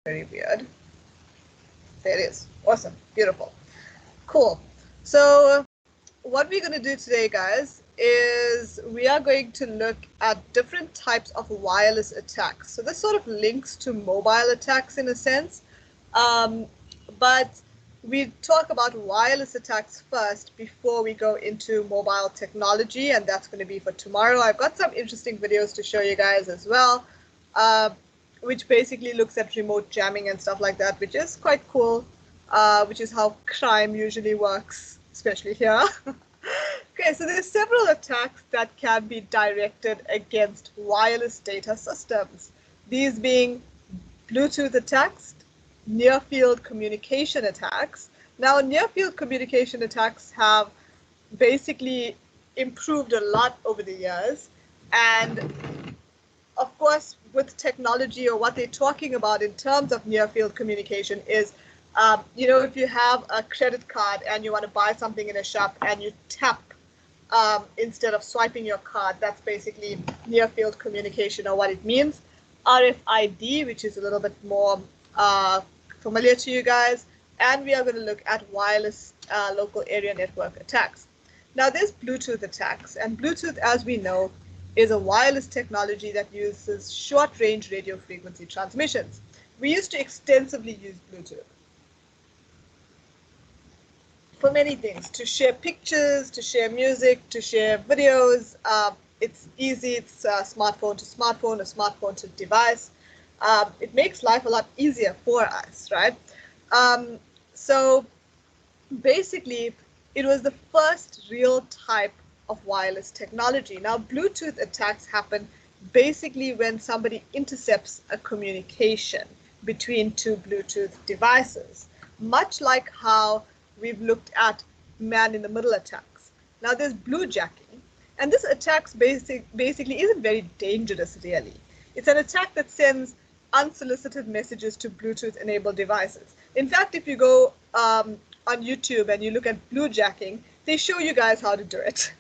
Very weird. There it is. Awesome. Beautiful. Cool. So what we're going to do today, guys, is we are going to look at different types of wireless attacks. So this sort of links to mobile attacks in a sense, but we talk about wireless attacks first before we go into mobile technology, and that's going to be for tomorrow. I've got some interesting videos to show you guys as well, which basically looks at remote jamming and stuff like that, which is quite cool, which is how crime usually works, especially here. Okay, so there's several attacks that can be directed against wireless data systems. These being Bluetooth attacks, near-field communication attacks. Now, near-field communication attacks have basically improved a lot over the years. And of course, with technology, or what they're talking about in terms of near-field communication is, if you have a credit card and you want to buy something in a shop and you tap instead of swiping your card, that's basically near-field communication, or what it means. RFID, which is a little bit more familiar to you guys, and we are going to look at wireless local area network attacks. Now, there's Bluetooth attacks, and Bluetooth, as we know, is a wireless technology that uses short-range radio frequency transmissions. We used to extensively use Bluetooth for many things, to share pictures, to share music, to share videos. It's easy. It's a smartphone to smartphone, a smartphone to device. It makes life a lot easier for us, right? So basically, it was the first real type of wireless technology. Now, Bluetooth attacks happen basically when somebody intercepts a communication between two Bluetooth devices, much like how we've looked at man-in-the-middle attacks. Now, there's bluejacking, and this attack basically isn't very dangerous, really. It's an attack that sends unsolicited messages to Bluetooth-enabled devices. In fact, if you go on YouTube and you look at bluejacking, they show you guys how to do it.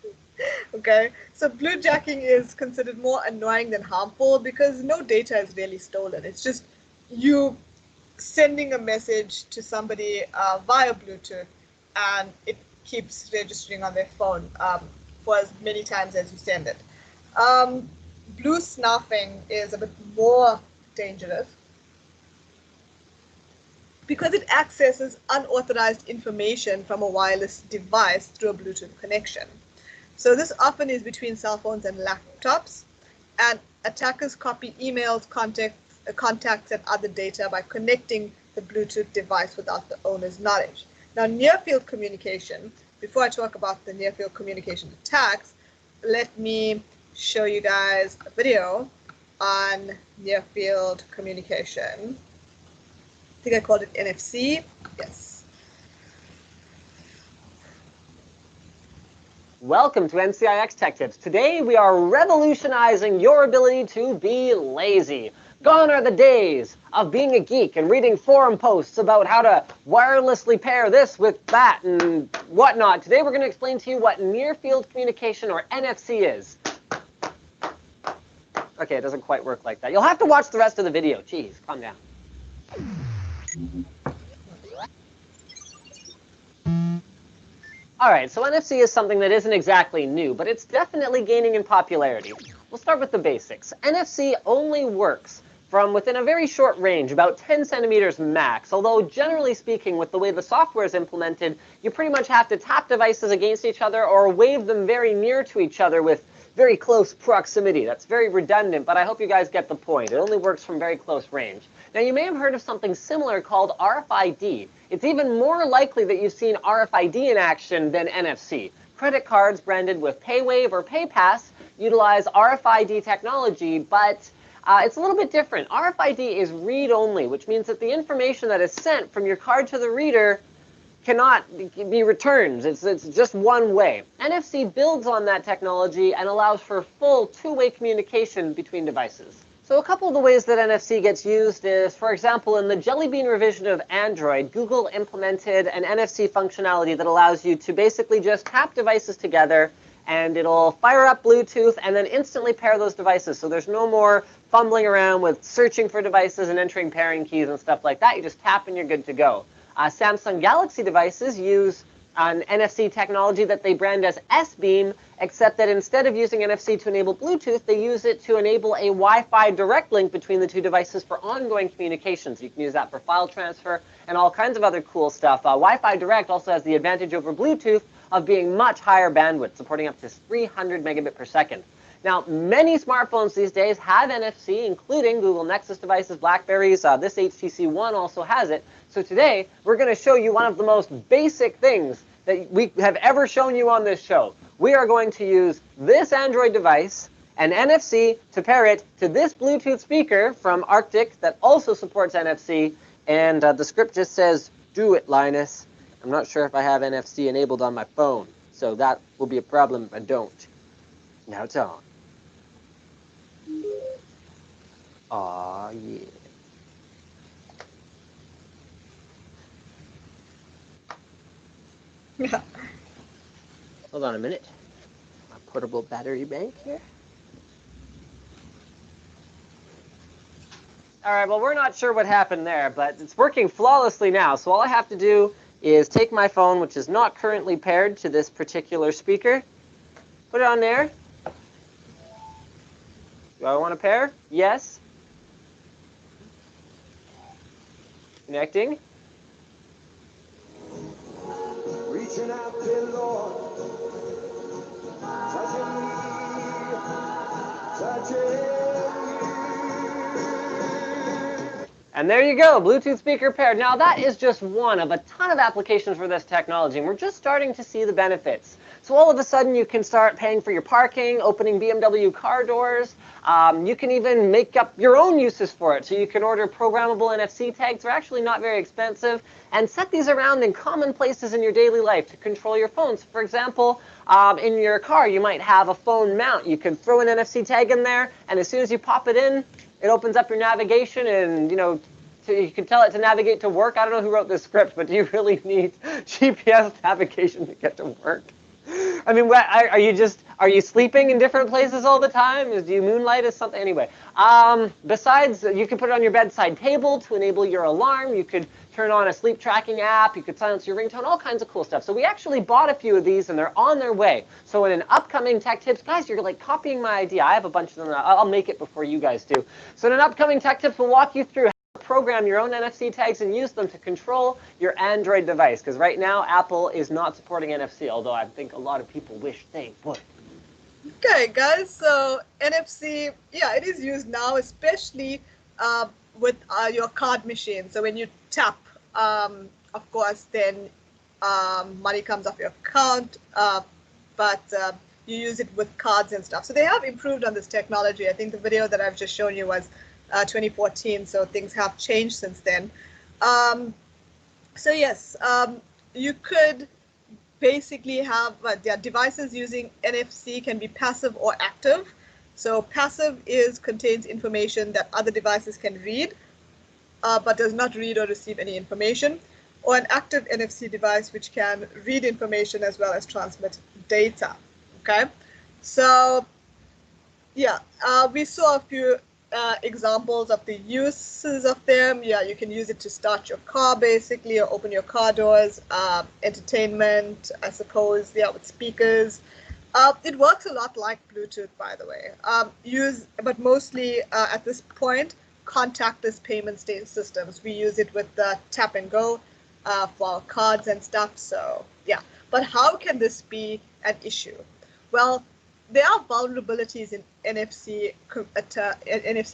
Okay, so bluejacking is considered more annoying than harmful because no data is really stolen. It's just you sending a message to somebody via Bluetooth, and it keeps registering on their phone for as many times as you send it. Blue snuffing is a bit more dangerous because it accesses unauthorized information from a wireless device through a Bluetooth connection. So this often is between cell phones and laptops, and attackers copy emails, contacts, and other data by connecting the Bluetooth device without the owner's knowledge. Now, near-field communication, before I talk about the near-field communication attacks, let me show you guys a video on near-field communication. I think I called it NFC. Yes. Welcome to NCIX Tech Tips. Today we are revolutionizing your ability to be lazy. Gone are the days of being a geek and reading forum posts about how to wirelessly pair this with that and whatnot. Today we're going to explain to you what near-field communication, or NFC, is. Okay, it doesn't quite work like that. You'll have to watch the rest of the video. Jeez, calm down. Alright, so NFC is something that isn't exactly new, but it's definitely gaining in popularity. We'll start with the basics. NFC only works from within a very short range, about 10 centimeters max, although generally speaking, with the way the software is implemented, you pretty much have to tap devices against each other or wave them very near to each other with very close proximity. That's very redundant, but I hope you guys get the point. It only works from very close range. Now, you may have heard of something similar called RFID. It's even more likely that you've seen RFID in action than NFC. Credit cards branded with PayWave or PayPass utilize RFID technology, but it's a little bit different. RFID is read-only, which means that the information that is sent from your card to the reader cannot be returned. It's just one way. NFC builds on that technology and allows for full two-way communication between devices. So a couple of the ways that NFC gets used is, for example, in the Jelly Bean revision of Android, Google implemented an NFC functionality that allows you to basically just tap devices together and it'll fire up Bluetooth and then instantly pair those devices. So there's no more fumbling around with searching for devices and entering pairing keys and stuff like that. You just tap and you're good to go. Samsung Galaxy devices use an NFC technology that they brand as S-Beam, except that instead of using NFC to enable Bluetooth, they use it to enable a Wi-Fi direct link between the two devices for ongoing communications. You can use that for file transfer and all kinds of other cool stuff. Wi-Fi direct also has the advantage over Bluetooth of being much higher bandwidth, supporting up to 300 megabit per second. Now, many smartphones these days have NFC, including Google Nexus devices, Blackberries. This HTC One also has it. So today, we're going to show you one of the most basic things that we have ever shown you on this show. We are going to use this Android device and NFC to pair it to this Bluetooth speaker from Arctic that also supports NFC. And the script just says, "Do it, Linus." I'm not sure if I have NFC enabled on my phone, so that will be a problem if I don't. Now it's on. Aw, yeah. Yeah. Hold on a minute. My portable battery bank here. All right, well, we're not sure what happened there, but it's working flawlessly now. So all I have to do is take my phone, which is not currently paired to this particular speaker, put it on there. Do I want to pair? Yes. Connecting. Reaching out to Lord, touching me, touching. And there you go, Bluetooth speaker paired. Now that is just one of a ton of applications for this technology, and we're just starting to see the benefits. So all of a sudden you can start paying for your parking, opening BMW car doors. You can even make up your own uses for it. So you can order programmable NFC tags. They're actually not very expensive, and set these around in common places in your daily life to control your phones. For example, in your car, you might have a phone mount. You can throw an NFC tag in there, and as soon as you pop it in, it opens up your navigation, and you can tell it to navigate to work. I don't know who wrote this script, but do you really need GPS navigation to get to work? I mean, are you sleeping in different places all the time? Do you moonlight as something? Anyway, besides, you can put it on your bedside table to enable your alarm. You could turn on a sleep tracking app. You could silence your ringtone, all kinds of cool stuff. So we actually bought a few of these, and they're on their way. So in an upcoming Tech Tips, guys, you're like copying my idea. I have a bunch of them. I'll make it before you guys do. So in an upcoming Tech Tips, we'll walk you through program your own NFC tags and use them to control your Android device, because right now Apple is not supporting NFC, although I think a lot of people wish they would. Okay, guys, so NFC, yeah, it is used now, especially with your card machine. So when you tap, of course, then money comes off your account, but you use it with cards and stuff. So they have improved on this technology. I think the video that I've just shown you was 2014, so things have changed since then. So yes, you could basically have their devices using NFC can be passive or active. So passive contains information that other devices can read, but does not read or receive any information, or an active NFC device which can read information as well as transmit data. Okay, so yeah, we saw a few examples of the uses of them. Yeah, you can use it to start your car basically, or open your car doors, entertainment, I suppose, yeah, with speakers. It works a lot like Bluetooth, by the way. But mostly at this point, contactless payment systems. We use it with the tap and go for cards and stuff. So yeah, but how can this be an issue? Well, there are vulnerabilities in NFC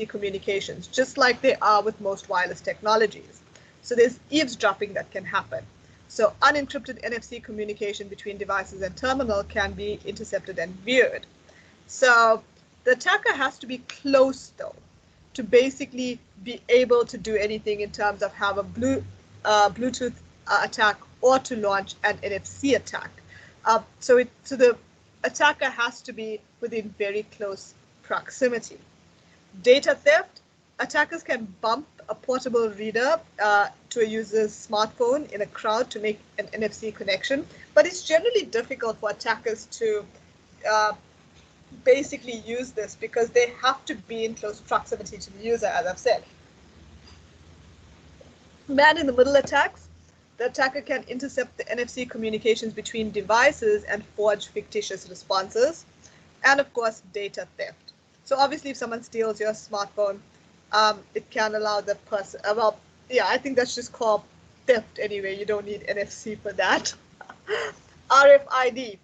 communications, just like they are with most wireless technologies. So there's eavesdropping that can happen. So unencrypted NFC communication between devices and terminal can be intercepted and viewed. So the attacker has to be close, though, to basically be able to do anything in terms of have a Bluetooth attack or to launch an NFC attack. So the attacker has to be within very close proximity. Data theft, attackers can bump a portable reader to a user's smartphone in a crowd to make an NFC connection, but it's generally difficult for attackers to basically use this because they have to be in close proximity to the user, as I've said. Man-in-the-middle attacks. The attacker can intercept the NFC communications between devices and forge fictitious responses. And of course, data theft. So obviously, if someone steals your smartphone, it can allow the person, well, yeah, I think that's just called theft anyway. You don't need NFC for that. RFID.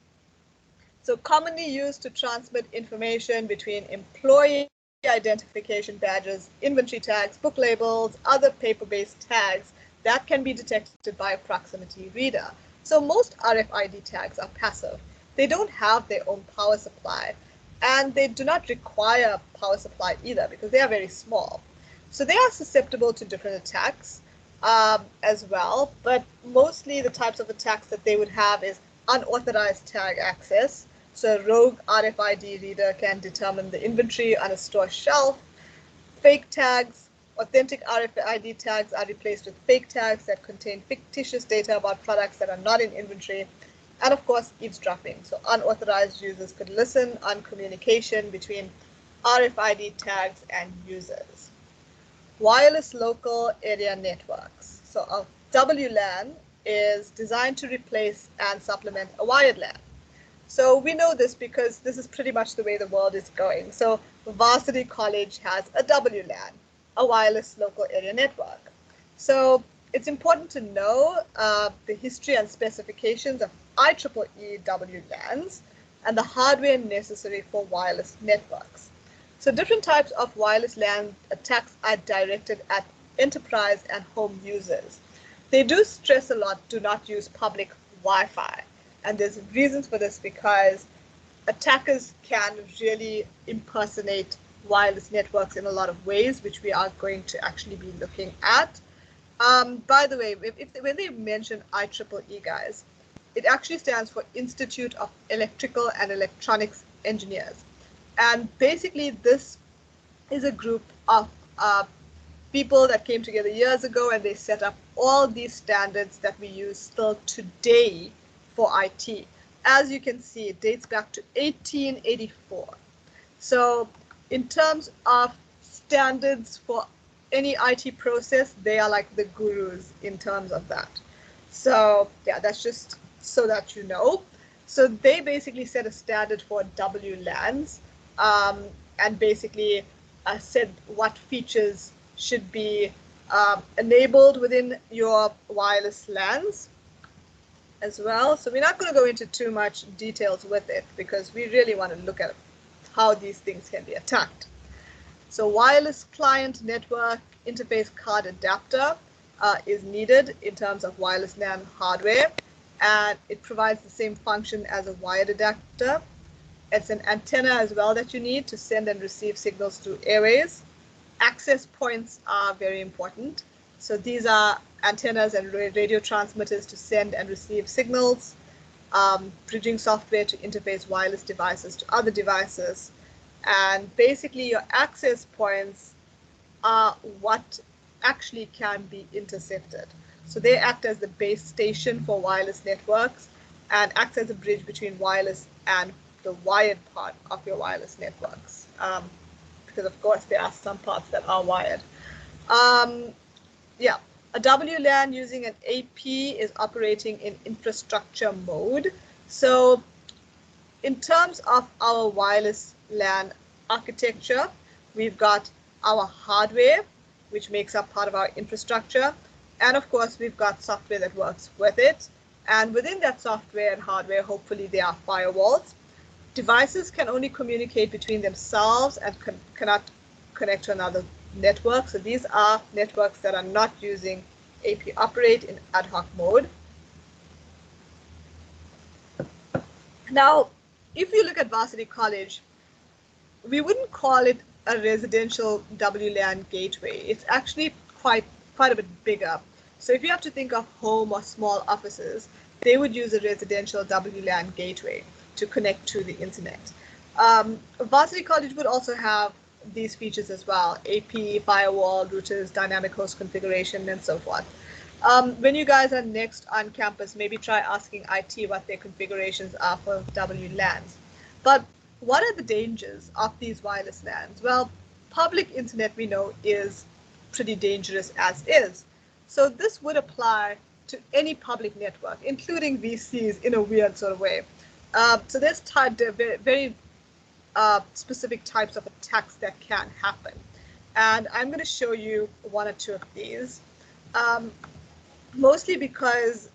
So commonly used to transmit information between employee identification badges, inventory tags, book labels, other paper-based tags that can be detected by a proximity reader. So most RFID tags are passive. They don't have their own power supply, and they do not require power supply either because they are very small. So they are susceptible to different attacks as well, but mostly the types of attacks that they would have is unauthorized tag access. So a rogue RFID reader can determine the inventory on a store shelf. Fake tags. Authentic RFID tags are replaced with fake tags that contain fictitious data about products that are not in inventory. And of course, eavesdropping. So unauthorized users could listen on communication between RFID tags and users. Wireless local area networks. So a WLAN is designed to replace and supplement a wired LAN. So we know this because this is pretty much the way the world is going. So Varsity College has a WLAN, a wireless local area network. So it's important to know the history and specifications of IEEE WLANs and the hardware necessary for wireless networks. So different types of wireless LAN attacks are directed at enterprise and home users. They do stress a lot, do not use public Wi-Fi. And there's reasons for this because attackers can really impersonate wireless networks in a lot of ways, which we are going to actually be looking at. By the way, when they mention IEEE, guys, it actually stands for Institute of Electrical and Electronics Engineers. And basically, this is a group of people that came together years ago, and they set up all these standards that we use still today for IT. As you can see, it dates back to 1884. So in terms of standards for any IT process, they are like the gurus in terms of that. So yeah, that's just so that you know. So they basically set a standard for WLANs and basically said what features should be enabled within your wireless LANs as well. So we're not going to go into too much details with it because we really want to look at how these things can be attacked. So wireless client network interface card adapter is needed in terms of wireless LAN hardware, and it provides the same function as a wired adapter. It's an antenna as well that you need to send and receive signals through airways. Access points are very important. So these are antennas and radio transmitters to send and receive signals, bridging software to interface wireless devices to other devices. And basically your access points are what actually can be intercepted. So they act as the base station for wireless networks and act as a bridge between wireless and the wired part of your wireless networks. Because of course there are some parts that are wired. Yeah, a WLAN using an AP is operating in infrastructure mode. So in terms of our wireless LAN architecture, we've got our hardware, which makes up part of our infrastructure. And of course, we've got software that works with it. And within that software and hardware, hopefully there are firewalls. Devices can only communicate between themselves and cannot connect to another network. So these are networks that are not using AP operate in ad hoc mode. Now, if you look at Varsity College, we wouldn't call it a residential WLAN gateway. It's actually quite a bit bigger. So if you have to think of home or small offices, they would use a residential WLAN gateway to connect to the internet. Varsity College would also have these features as well: AP, firewall, routers, dynamic host configuration, and so forth. When you guys are next on campus, maybe try asking IT what their configurations are for WLANs. But what are the dangers of these wireless LANs? Well, public internet we know is pretty dangerous as is. So this would apply to any public network, including VCs in a weird sort of way. So there's very specific types of attacks that can happen. And I'm going to show you one or two of these, mostly because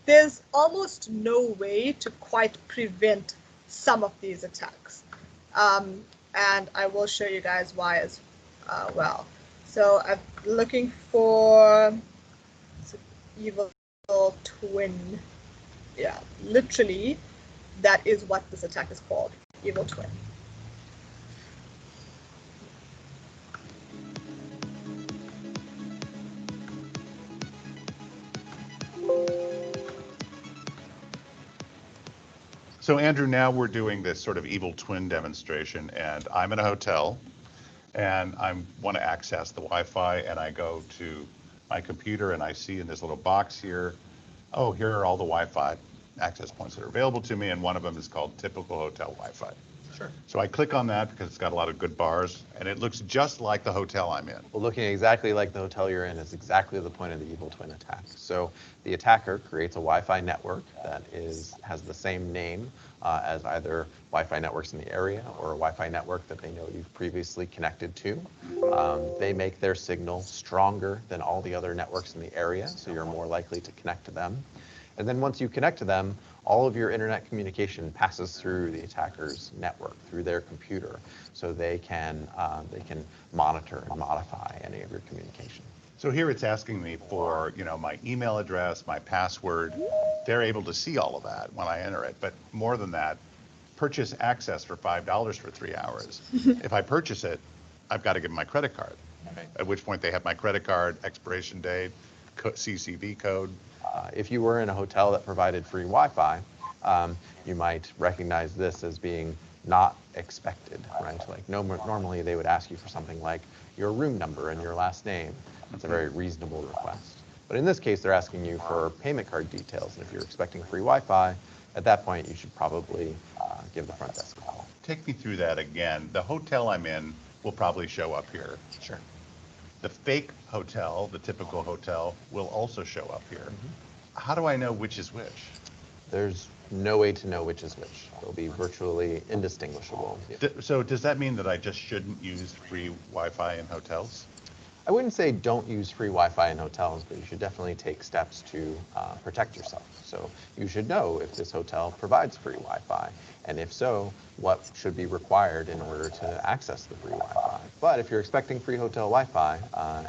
there's almost no way to quite prevent some of these attacks. And I will show you guys why as well. So I'm looking for Evil Twin. Yeah, literally, that is what this attack is called, Evil Twin. So Andrew, now we're doing this sort of Evil Twin demonstration, and I'm in a hotel, and I want to access the Wi-Fi, and I go to my computer, and I see in this little box here, oh, here are all the Wi-Fi access points that are available to me, and one of them is called Typical Hotel Wi-Fi. Sure. So I click on that because it's got a lot of good bars, and it looks just like the hotel I'm in. Well, looking exactly like the hotel you're in is exactly the point of the Evil Twin attack. So the attacker creates a Wi-Fi network that has the same name as either Wi-Fi networks in the area or a Wi-Fi network that they know you've previously connected to. They make their signal stronger than all the other networks in the area, so you're more likely to connect to them. And then once you connect to them, all of your internet communication passes through the attacker's network, through their computer, so they can monitor and modify any of your communication. So here it's asking me for, my email address, my password. They're able to see all of that when I enter it. But more than that, purchase access for $5 for 3 hours. If I purchase it, I've got to give them my credit card. Right. At which point they have my credit card, expiration date, CCV code. If you were in a hotel that provided free Wi-Fi, you might recognize this as being not expected, right? Like normally they would ask you for something like your room number and your last name. That's a very reasonable request. But in this case, they're asking you for payment card details. And if you're expecting free Wi-Fi, at that point, you should probably give the front desk a call. Take me through that again. The hotel I'm in will probably show up here. Sure. The fake hotel, the typical hotel, will also show up here. How do I know which is which? There's no way to know which is which. They'll be virtually indistinguishable. So does that mean that I just shouldn't use free Wi-Fi in hotels? I wouldn't say don't use free Wi-Fi in hotels, but you should definitely take steps to protect yourself. So you should know if this hotel provides free Wi-Fi, and if so, what should be required in order to access the free Wi-Fi. But if you're expecting free hotel Wi-Fi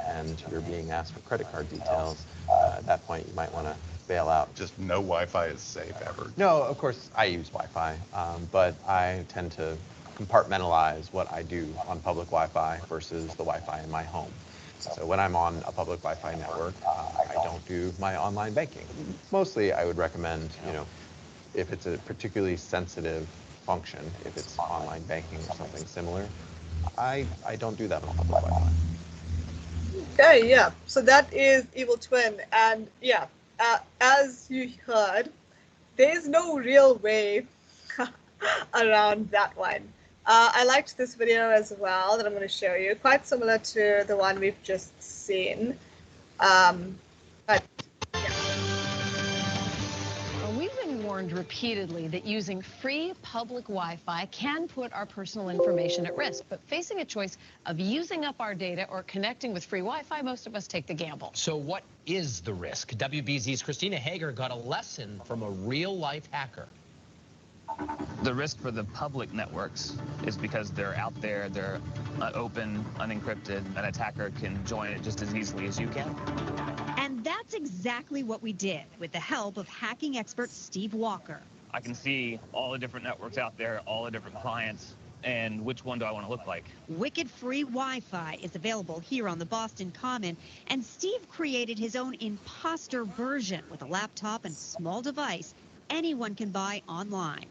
and you're being asked for credit card details, at that point you might want to bail out. Just no Wi-Fi is safe ever. No, of course I use Wi-Fi, but I tend to compartmentalize what I do on public Wi-Fi versus the Wi-Fi in my home. So when I'm on a public Wi-Fi network, I don't do my online banking. Mostly I would recommend, if it's a particularly sensitive function, if it's online banking or something similar, I don't do that on public Wi-Fi. Okay, yeah. So that is Evil Twin. And yeah, as you heard, there's no real way around that one. I liked this video as well that I'm going to show you. Quite similar to the one we've just seen. But yeah. Well, we've been warned repeatedly that using free public Wi-Fi can put our personal information at risk. But facing a choice of using up our data or connecting with free Wi-Fi, most of us take the gamble. So what is the risk? WBZ's Christina Hager got a lesson from a real-life hacker. The risk for the public networks is because they're out there, they're open, unencrypted. An attacker can join it just as easily as you can. And that's exactly what we did with the help of hacking expert Steve Walker. I can see all the different networks out there, all the different clients, and which one do I want to look like? Wicked free Wi-Fi is available here on the Boston Common, and Steve created his own imposter version with a laptop and small device anyone can buy online.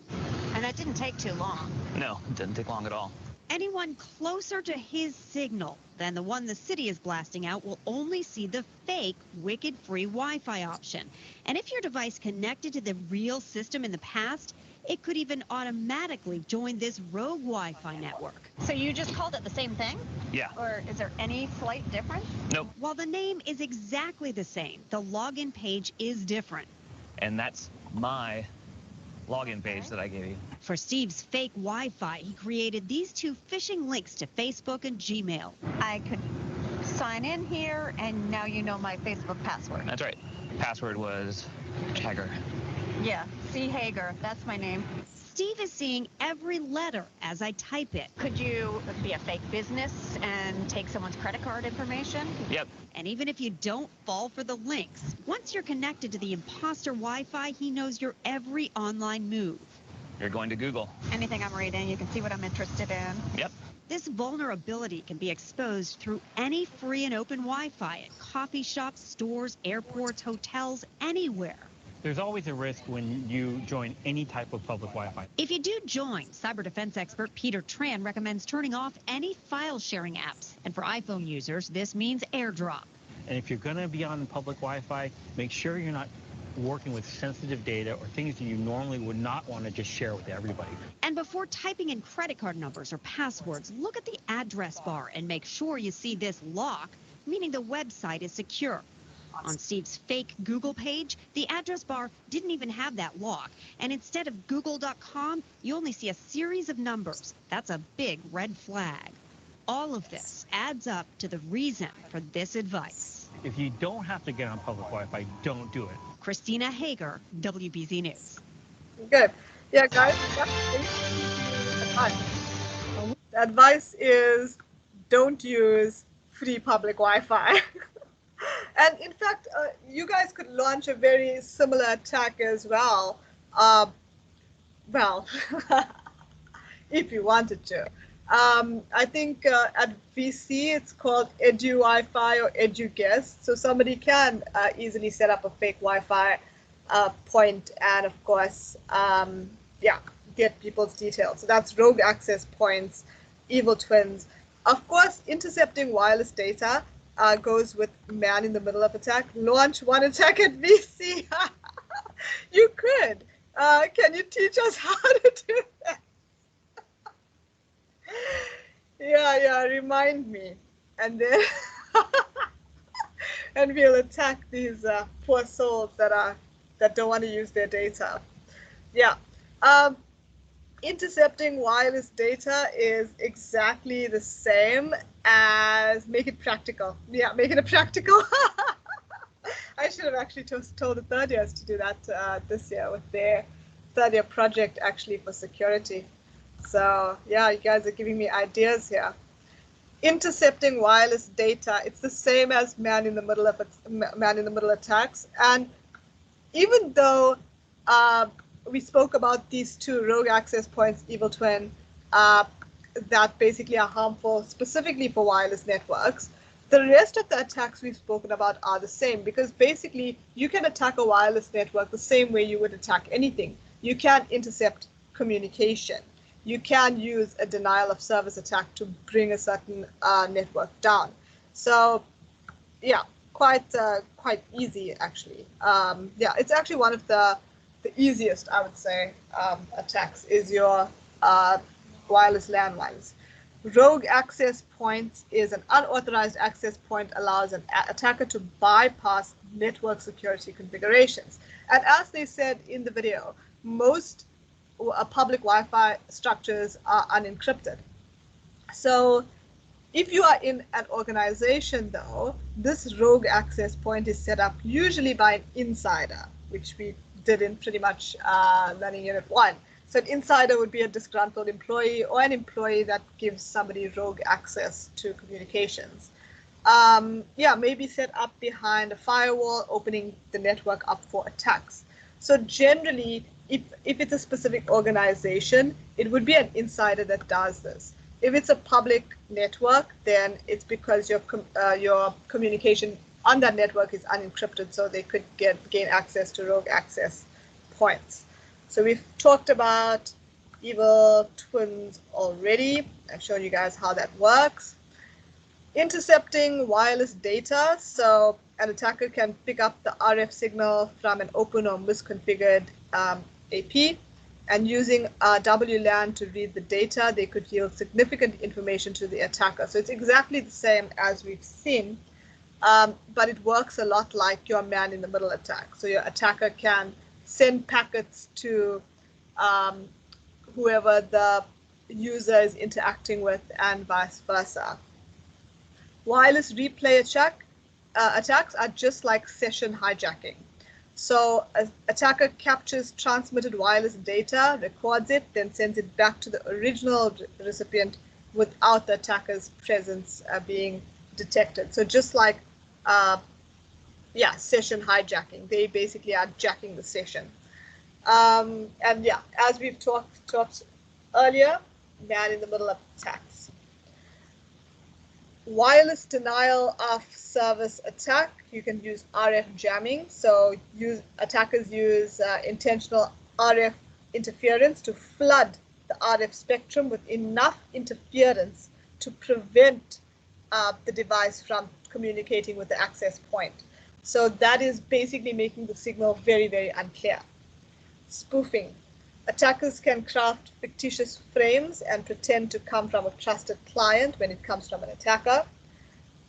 And that didn't take too long. No, it didn't take long at all. Anyone closer to his signal than the one the city is blasting out will only see the fake Wicked free Wi-Fi option. And if your device connected to the real system in the past, It could even automatically join this rogue Wi-Fi network. So you just called it the same thing? Yeah. Or is there any slight difference? Nope. While the name is exactly the same, the login page is different. And that's my login page that I gave you. For Steve's fake Wi-Fi, he created these two phishing links to Facebook and Gmail. I could sign in here, and now you know my Facebook password. That's right. Password was Hager. Yeah, C. Hager. That's my name. Steve is seeing every letter as I type it. Could you be a fake business and take someone's credit card information? Yep. And even if you don't fall for the links, once you're connected to the imposter Wi-Fi, he knows your every online move. You're going to Google. Anything I'm reading, you can see what I'm interested in. Yep. This vulnerability can be exposed through any free and open Wi-Fi at coffee shops, stores, airports, hotels, anywhere. There's always a risk when you join any type of public Wi-Fi. If you do join, cyber defense expert Peter Tran recommends turning off any file sharing apps. And for iPhone users, this means AirDrop. And if you're going to be on public Wi-Fi, make sure you're not working with sensitive data or things that you normally would not want to just share with everybody. And before typing in credit card numbers or passwords, look at the address bar and make sure you see this lock, meaning the website is secure. On Steve's fake Google page, the address bar didn't even have that lock. And instead of google.com, you only see a series of numbers. That's a big red flag. All of this adds up to the reason for this advice. If you don't have to get on public Wi-Fi, don't do it. Christina Hager, WBZ News. Good. Yeah, guys. The advice is don't use free public Wi-Fi. And in fact, you guys could launch a very similar attack as well. Well, if you wanted to. I think at VC it's called Edu Wi-Fi or Edu Guest. So somebody can easily set up a fake Wi-Fi point and, of course, get people's details. So that's rogue access points, evil twins. Of course, intercepting wireless data goes with man in the middle of attack. Launch one attack at VC. You could. Can you teach us how to do that? Yeah, remind me. And then and we'll attack these poor souls that don't want to use their data. Yeah. Intercepting wireless data is exactly the same as make it practical. Yeah, make it practical. I should have actually told the third years to do that this year with their third year project actually for security. So yeah, you guys are giving me ideas here. Intercepting wireless data, it's the same as man in the middle attacks. And even though we spoke about these two rogue access points, evil twin, that basically are harmful specifically for wireless networks, the rest of the attacks we've spoken about are the same, because basically you can attack a wireless network the same way you would attack anything. You can intercept communication. You can use a denial of service attack to bring a certain network down. So yeah, quite easy actually. Yeah, it's actually one of the easiest, I would say, attacks is your wireless landlines. Rogue access points is an unauthorized access point, allows an attacker to bypass network security configurations. And as they said in the video, most public Wi-Fi structures are unencrypted. So if you are in an organization, though, this rogue access point is set up usually by an insider, which we did in pretty much Learning Unit 1. So an insider would be a disgruntled employee or an employee that gives somebody rogue access to communications. Yeah, maybe set up behind a firewall, opening the network up for attacks. So generally, if it's a specific organization, it would be an insider that does this. If it's a public network, then it's because your communication on that network is unencrypted, so they could gain access to rogue access points. So we've talked about evil twins already. I've shown you guys how that works. Intercepting wireless data. So an attacker can pick up the RF signal from an open or misconfigured AP And using WLAN to read the data, they could yield significant information to the attacker. So it's exactly the same as we've seen, but it works a lot like your man-in-the-middle attack. So your attacker can send packets to whoever the user is interacting with and vice versa. Wireless replay attacks are just like session hijacking. So an attacker captures transmitted wireless data, records it, then sends it back to the original recipient without the attacker's presence being detected. So just like, session hijacking, they basically are jacking the session. And yeah, as we've talked earlier, man-in-the-middle attacks. Wireless denial of service attack. You can use RF jamming. So attackers use intentional RF interference to flood the RF spectrum with enough interference to prevent the device from communicating with the access point. So that is basically making the signal very, very unclear. Spoofing. Attackers can craft fictitious frames and pretend to come from a trusted client when it comes from an attacker.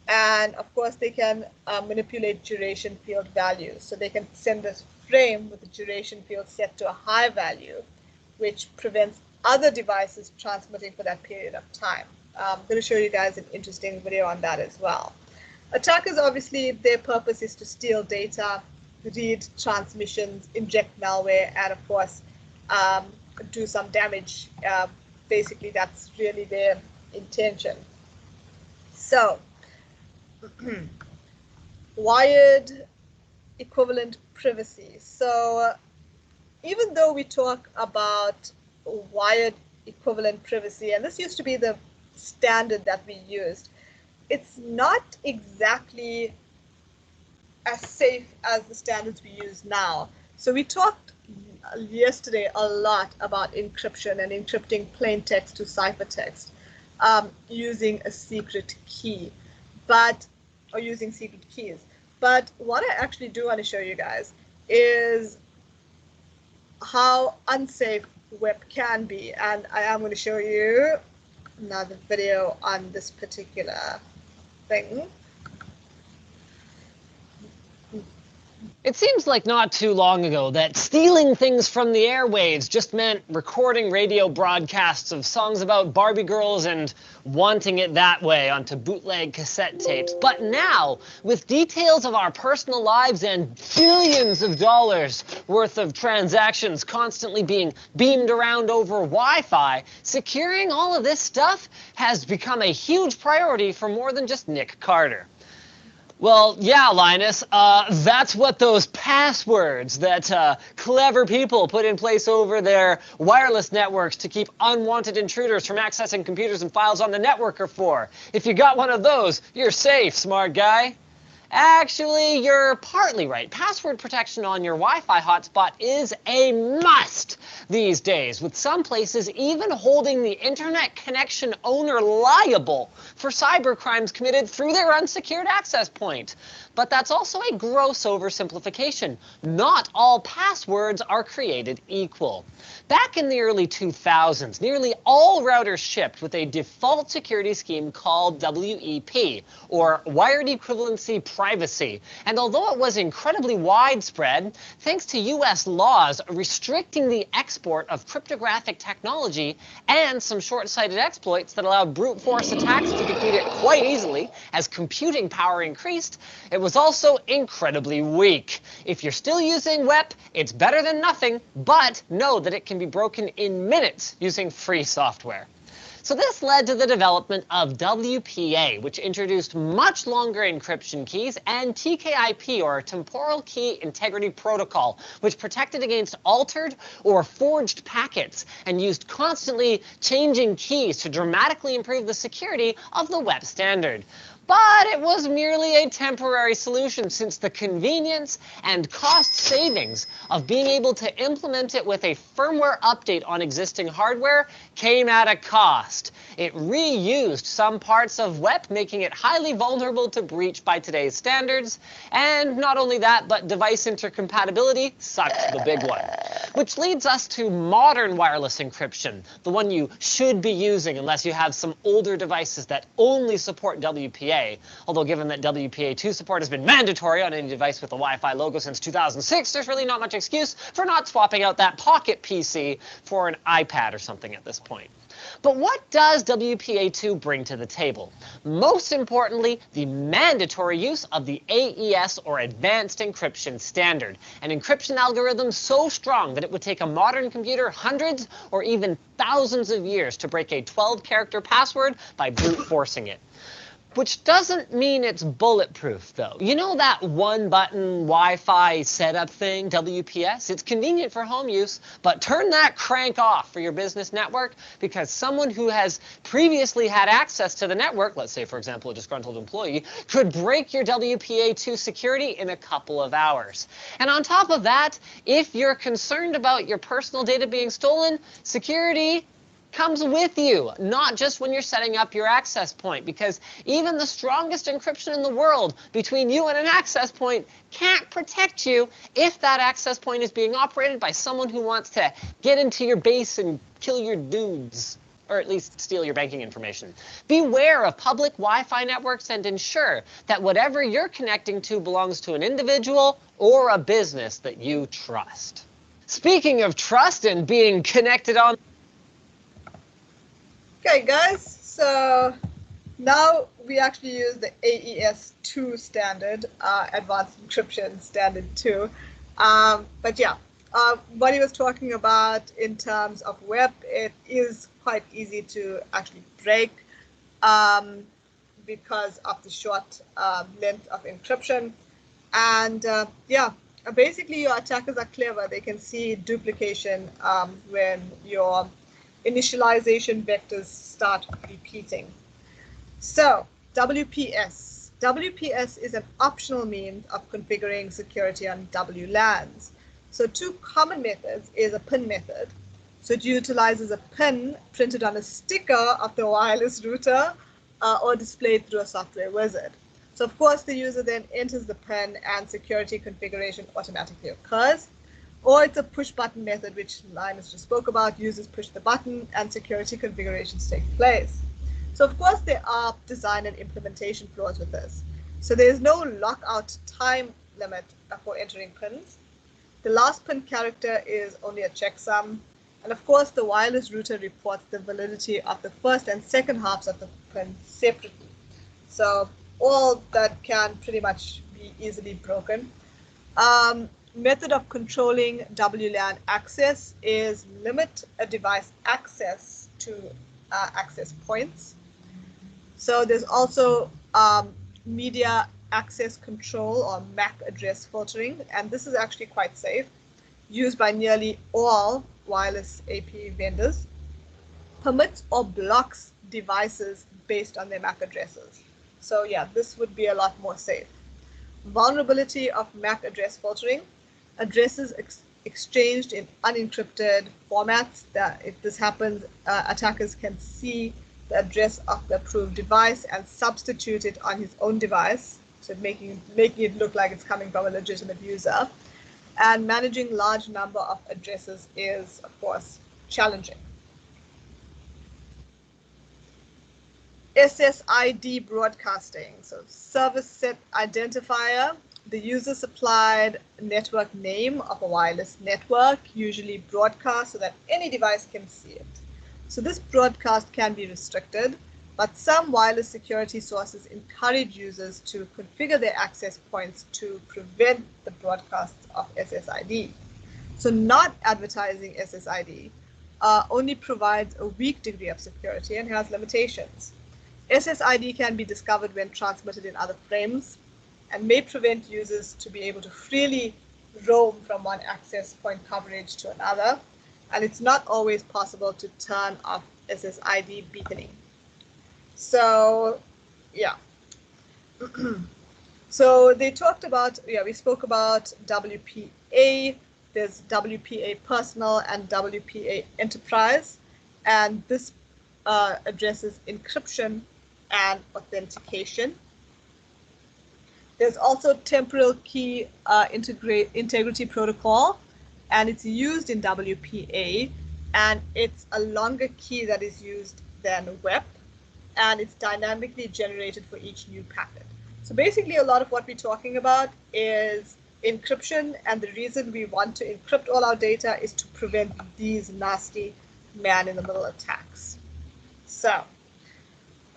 And of course, they can manipulate duration field values. So they can send this frame with the duration field set to a high value, which prevents other devices transmitting for that period of time. I'm going to show you guys an interesting video on that as well. Attackers, obviously, their purpose is to steal data, read transmissions, inject malware, and of course, do some damage. Basically, that's really their intention. So, wired equivalent privacy. So, even though we talk about wired equivalent privacy, and this used to be the standard that we used, it's not exactly as safe as the standards we use now. So we talked yesterday a lot about encryption and encrypting plain text to ciphertext using a secret key, or using secret keys. But what I actually do want to show you guys is how unsafe web can be, and I am going to show you another video on this particular thing. It seems like not too long ago that stealing things from the airwaves just meant recording radio broadcasts of songs about Barbie girls and wanting it that way onto bootleg cassette tapes. But now, with details of our personal lives and billions of dollars worth of transactions constantly being beamed around over Wi-Fi, securing all of this stuff has become a huge priority for more than just Nick Carter. Well, yeah, Linus, that's what those passwords that clever people put in place over their wireless networks to keep unwanted intruders from accessing computers and files on the network are for. If you got one of those, you're safe, smart guy. Actually, you're partly right. Password protection on your Wi-Fi hotspot is a must these days, with some places even holding the internet connection owner liable for cybercrimes committed through their unsecured access point. But that's also a gross oversimplification. Not all passwords are created equal. Back in the early 2000s, nearly all routers shipped with a default security scheme called WEP, or Wired Equivalency Privacy. And although it was incredibly widespread, thanks to US laws restricting the export of cryptographic technology and some short-sighted exploits that allowed brute force attacks to defeat it quite easily as computing power increased, it was also incredibly weak. If you're still using WEP, it's better than nothing, but know that it can be broken in minutes using free software. So this led to the development of WPA, which introduced much longer encryption keys, and TKIP, or Temporal Key Integrity Protocol, which protected against altered or forged packets and used constantly changing keys to dramatically improve the security of the WEP standard. But it was merely a temporary solution since the convenience and cost savings of being able to implement it with a firmware update on existing hardware came at a cost. It reused some parts of WEP, making it highly vulnerable to breach by today's standards. And not only that, but device intercompatibility sucked the big one. Which leads us to modern wireless encryption, the one you should be using unless you have some older devices that only support WPA. Although given that WPA2 support has been mandatory on any device with a Wi-Fi logo since 2006, there's really not much excuse for not swapping out that pocket PC for an iPad or something at this point. But what does WPA2 bring to the table? Most importantly, the mandatory use of the AES or Advanced Encryption Standard, an encryption algorithm so strong that it would take a modern computer hundreds or even thousands of years to break a 12-character password by brute forcing it. Which doesn't mean it's bulletproof, though. You know that one-button Wi-Fi setup thing, WPS? It's convenient for home use, but turn that crank off for your business network because someone who has previously had access to the network, let's say, for example, a disgruntled employee, could break your WPA2 security in a couple of hours. And on top of that, if you're concerned about your personal data being stolen, security comes with you, not just when you're setting up your access point, because even the strongest encryption in the world between you and an access point can't protect you if that access point is being operated by someone who wants to get into your base and kill your dudes, or at least steal your banking information. Beware of public Wi-Fi networks and ensure that whatever you're connecting to belongs to an individual or a business that you trust. Speaking of trust and being connected on Okay, guys, so now we actually use the AES2 standard, Advanced Encryption Standard 2. But yeah, what he was talking about in terms of WEP, it is quite easy to actually break because of the short length of encryption. And yeah, basically your attackers are clever. They can see duplication when your initialization vectors start repeating. So WPS. WPS is an optional means of configuring security on WLANs. So two common methods is a PIN method. So it utilizes a PIN printed on a sticker of the wireless router or displayed through a software wizard. So of course the user then enters the PIN and security configuration automatically occurs. Or it's a push button method, which Linus just spoke about. Users push the button and security configurations take place. So of course there are design and implementation flaws with this. So there's no lockout time limit for entering pins. The last pin character is only a checksum. And of course the wireless router reports the validity of the first and second halves of the pin separately. So all that can pretty much be easily broken. Method of controlling WLAN access is limit a device access to access points. So there's also media access control or MAC address filtering, and this is actually quite safe, used by nearly all wireless AP vendors. Permits or blocks devices based on their MAC addresses. So yeah, this would be a lot more safe. Vulnerability of MAC address filtering. Addresses exchanged in unencrypted formats. That if this happens, attackers can see the address of the approved device and substitute it on his own device, so making it look like it's coming from a legitimate user. And managing large number of addresses is, of course, challenging. SSID broadcasting, so service set identifier. The user supplied network name of a wireless network, usually broadcast so that any device can see it. So this broadcast can be restricted, but some wireless security sources encourage users to configure their access points to prevent the broadcast of SSID. So not advertising SSID only provides a weak degree of security and has limitations. SSID can be discovered when transmitted in other frames and may prevent users to be able to freely roam from one access point coverage to another. And it's not always possible to turn off SSID beaconing. So yeah, So they talked about, we spoke about WPA. There's WPA Personal and WPA Enterprise, and this addresses encryption and authentication. There's also Temporal Key Integrity Protocol, and it's used in WPA, and it's a longer key that is used than WEP, and it's dynamically generated for each new packet. So basically, a lot of what we're talking about is encryption, and the reason we want to encrypt all our data is to prevent these nasty man-in-the-middle attacks. So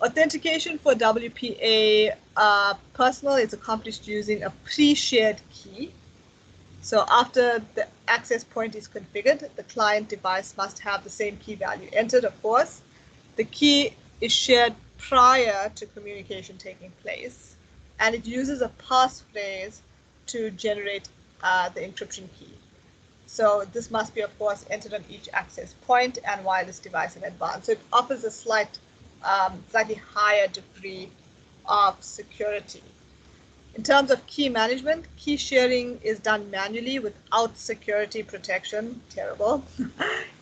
authentication for WPA Personal is accomplished using a pre-shared key. So after the access point is configured, the client device must have the same key value entered, of course. The key is shared prior to communication taking place, and it uses a passphrase to generate the encryption key. So this must be, of course, entered on each access point and wireless device in advance. So it offers a slightly higher degree of security. In terms of key management, key sharing is done manually without security protection. Terrible.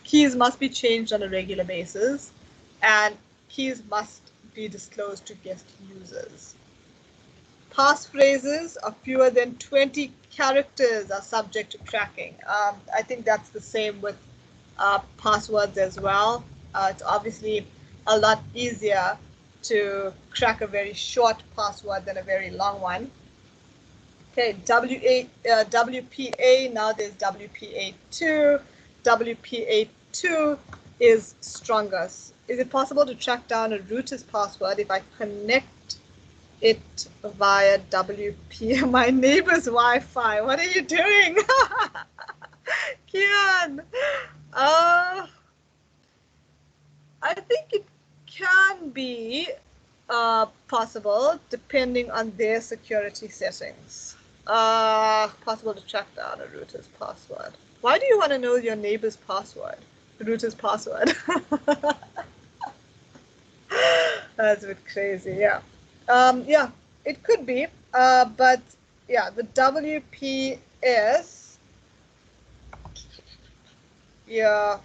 Keys must be changed on a regular basis, and keys must be disclosed to guest users. Passphrases of fewer than 20 characters are subject to tracking. I think that's the same with passwords as well. It's obviously a lot easier to crack a very short password than a very long one. Okay, WPA, now there's WPA2. WPA2 is stronger. Is it possible to track down a router's password if I connect it via WP, my neighbor's Wi-Fi? What are you doing? Kian, I think it can be possible depending on their security settings. Possible to track down a router's password. Why do you want to know your neighbor's password? The router's password. That's a bit crazy, yeah. Yeah, it could be, but yeah, the WPS, yeah.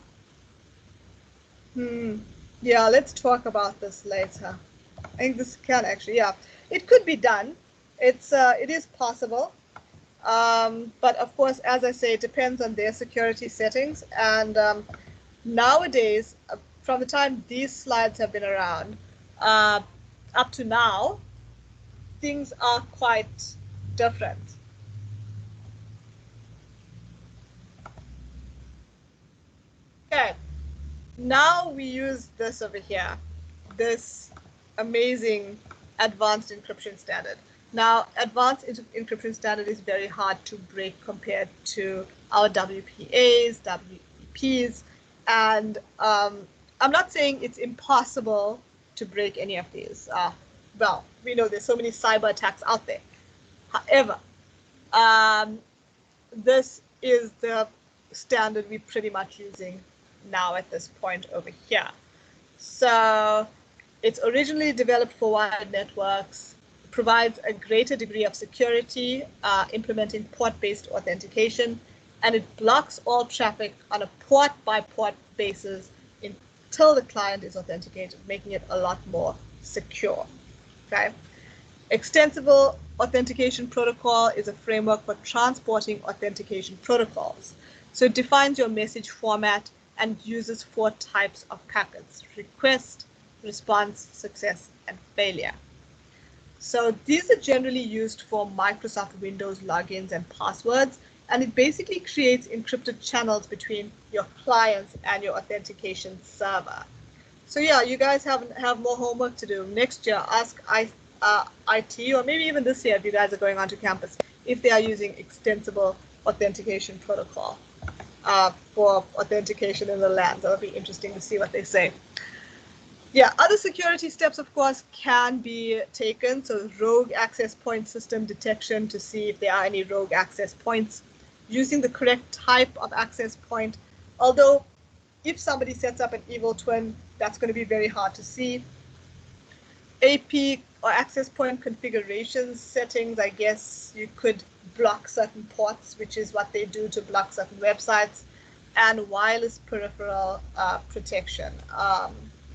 Yeah, let's talk about this later. I think this can actually, yeah, it could be done. It is possible, but of course, as I say, it depends on their security settings. And nowadays, from the time these slides have been around, up to now, things are quite different. Okay, now we use this over here, this amazing advanced encryption standard. Now, advanced encryption standard is very hard to break compared to our WPAs, WEPs, and I'm not saying it's impossible to break any of these. Well, we know there's so many cyber attacks out there. However, this is the standard we're pretty much using now at this point over here. So it's originally developed for wired networks, provides a greater degree of security, implementing port-based authentication, and it blocks all traffic on a port-by-port basis until the client is authenticated, making it a lot more secure. Okay. Extensible Authentication Protocol is a framework for transporting authentication protocols. So it defines your message format and uses 4 types of packets: request, response, success, and failure. So these are generally used for Microsoft Windows logins and passwords, and it basically creates encrypted channels between your clients and your authentication server. So yeah, you guys have more homework to do. Next year, ask IT, or maybe even this year if you guys are going onto campus, if they are using Extensible Authentication Protocol for authentication in the LAN. That'll be interesting to see what they say. Yeah, other security steps, of course, can be taken. So rogue access point system detection to see if there are any rogue access points, using the correct type of access point. Although if somebody sets up an evil twin, that's going to be very hard to see. AP or access point configuration settings, I guess you could block certain ports, which is what they do to block certain websites, and wireless peripheral protection,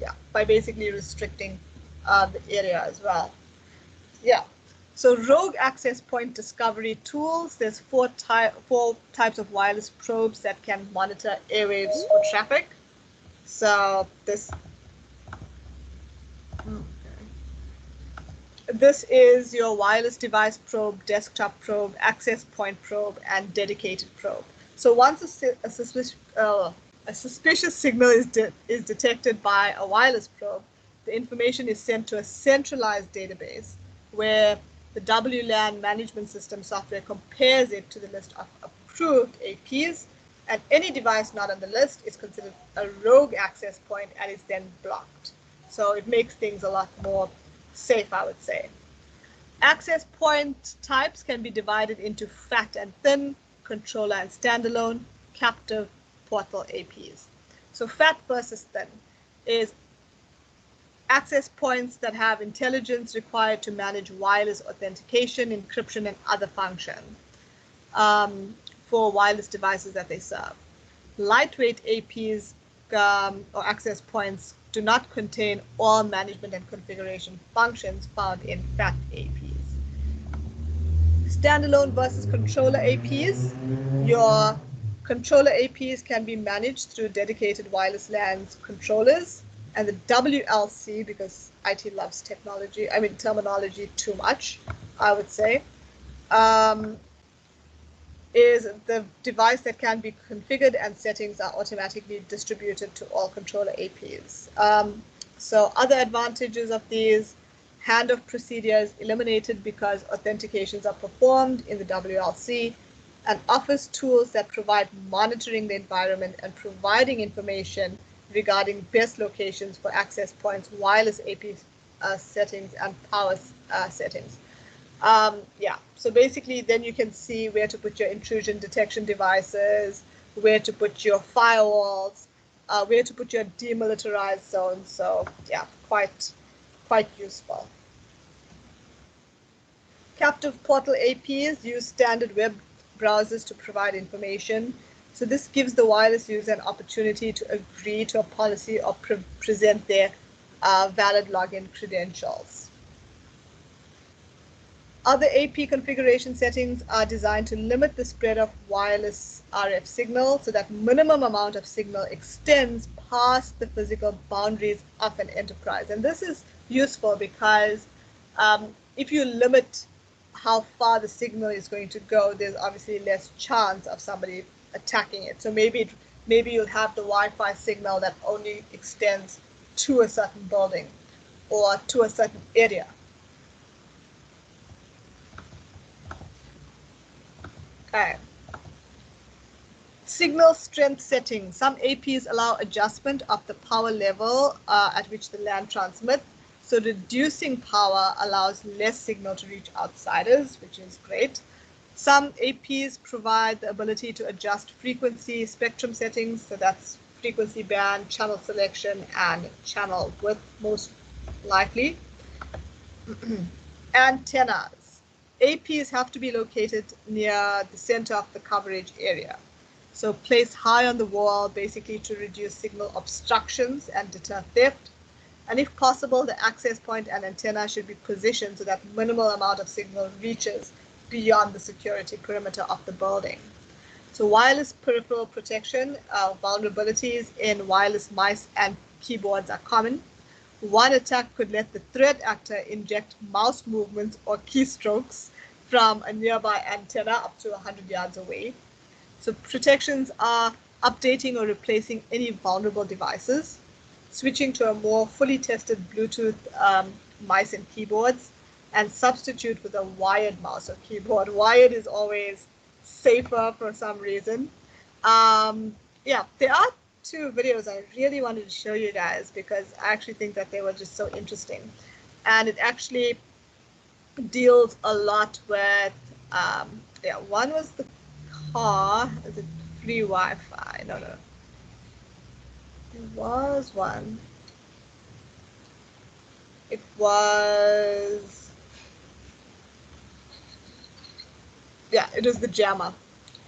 yeah, by basically restricting the area as well. Yeah. So rogue access point discovery tools, there's four types of wireless probes that can monitor airwaves for traffic. So this is your wireless device probe, desktop probe, access point probe, and dedicated probe. So once a suspicious signal is detected by a wireless probe, the information is sent to a centralized database where the WLAN management system software compares it to the list of approved APs, and any device not on the list is considered a rogue access point and is then blocked. So it makes things a lot more safe, I would say. Access point types can be divided into fat and thin, controller and standalone, captive, portal APs. So fat versus thin is access points that have intelligence required to manage wireless authentication, encryption, and other functions for wireless devices that they serve. Lightweight APs or access points do not contain all management and configuration functions found in fat APs. Standalone versus controller APs. Your controller APs can be managed through dedicated wireless LAN controllers, and the WLC, because IT loves terminology too much, I would say, is the device that can be configured and settings are automatically distributed to all controller APs. So other advantages of these: handoff procedure is eliminated because authentications are performed in the WLC, and offers tools that provide monitoring the environment and providing information regarding best locations for access points, wireless AP settings, and power settings. Yeah, so basically then you can see where to put your intrusion detection devices, where to put your firewalls, where to put your demilitarized zones. So yeah, quite useful. Captive portal APs use standard web browsers to provide information. So this gives the wireless user an opportunity to agree to a policy or present their valid login credentials. Other AP configuration settings are designed to limit the spread of wireless RF signal so that minimum amount of signal extends past the physical boundaries of an enterprise. And this is useful because if you limit how far the signal is going to go, there's obviously less chance of somebody attacking it. So maybe you'll have the Wi-Fi signal that only extends to a certain building or to a certain area. Okay. Signal strength settings. Some APs allow adjustment of the power level at which the LAN transmits. So reducing power allows less signal to reach outsiders, which is great. Some APs provide the ability to adjust frequency spectrum settings. So that's frequency band, channel selection, and channel width, most likely. Antennas. APs have to be located near the center of the coverage area. So placed high on the wall, basically to reduce signal obstructions and deter theft. And if possible, the access point and antenna should be positioned so that minimal amount of signal reaches beyond the security perimeter of the building. So wireless peripheral protection, vulnerabilities in wireless mice and keyboards are common. One attack could let the threat actor inject mouse movements or keystrokes from a nearby antenna up to 100 yards away. So protections are updating or replacing any vulnerable devices, switching to a more fully tested Bluetooth mice and keyboards, and substitute with a wired mouse or keyboard. Wired is always safer for some reason. Yeah, there are two videos I really wanted to show you guys because I actually think that they were just so interesting. And it actually deals a lot with, yeah, one was the car, is it free Wi-Fi? No. There was one. It was, yeah, it was the JAMA.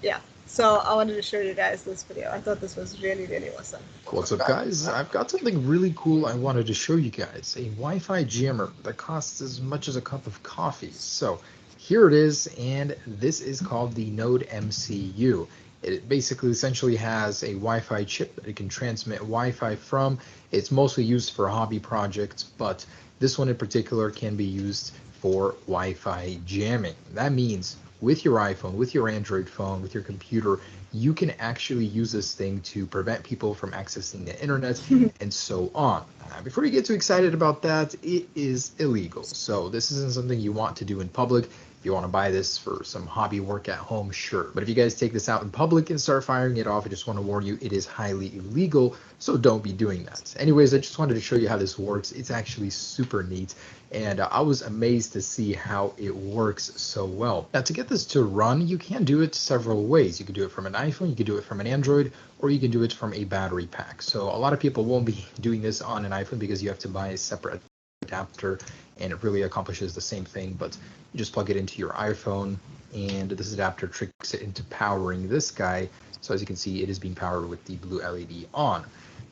Yeah. So I wanted to show you guys this video. I thought this was really, really awesome. What's up, guys? I've got something really cool I wanted to show you guys. A Wi-Fi jammer that costs as much as a cup of coffee. So here it is, and this is called the Node MCU. It basically essentially has a Wi-Fi chip that it can transmit Wi-Fi from. It's mostly used for hobby projects, but this one in particular can be used for Wi-Fi jamming. That means with your iPhone, with your Android phone, with your computer, you can actually use this thing to prevent people from accessing the internet and so on. Before you get too excited about that, it is illegal. So this isn't something you want to do in public. If you want to buy this for some hobby work at home, sure. But if you guys take this out in public and start firing it off, I just want to warn you, it is highly illegal, so don't be doing that. Anyways, I just wanted to show you how this works. It's actually super neat, and I was amazed to see how it works so well. Now, to get this to run, you can do it several ways. You can do it from an iPhone, you can do it from an Android, or you can do it from a battery pack. So a lot of people won't be doing this on an iPhone because you have to buy a separate adapter, and it really accomplishes the same thing, but you just plug it into your iPhone, and this adapter tricks it into powering this guy. So as you can see, it is being powered with the blue LED on.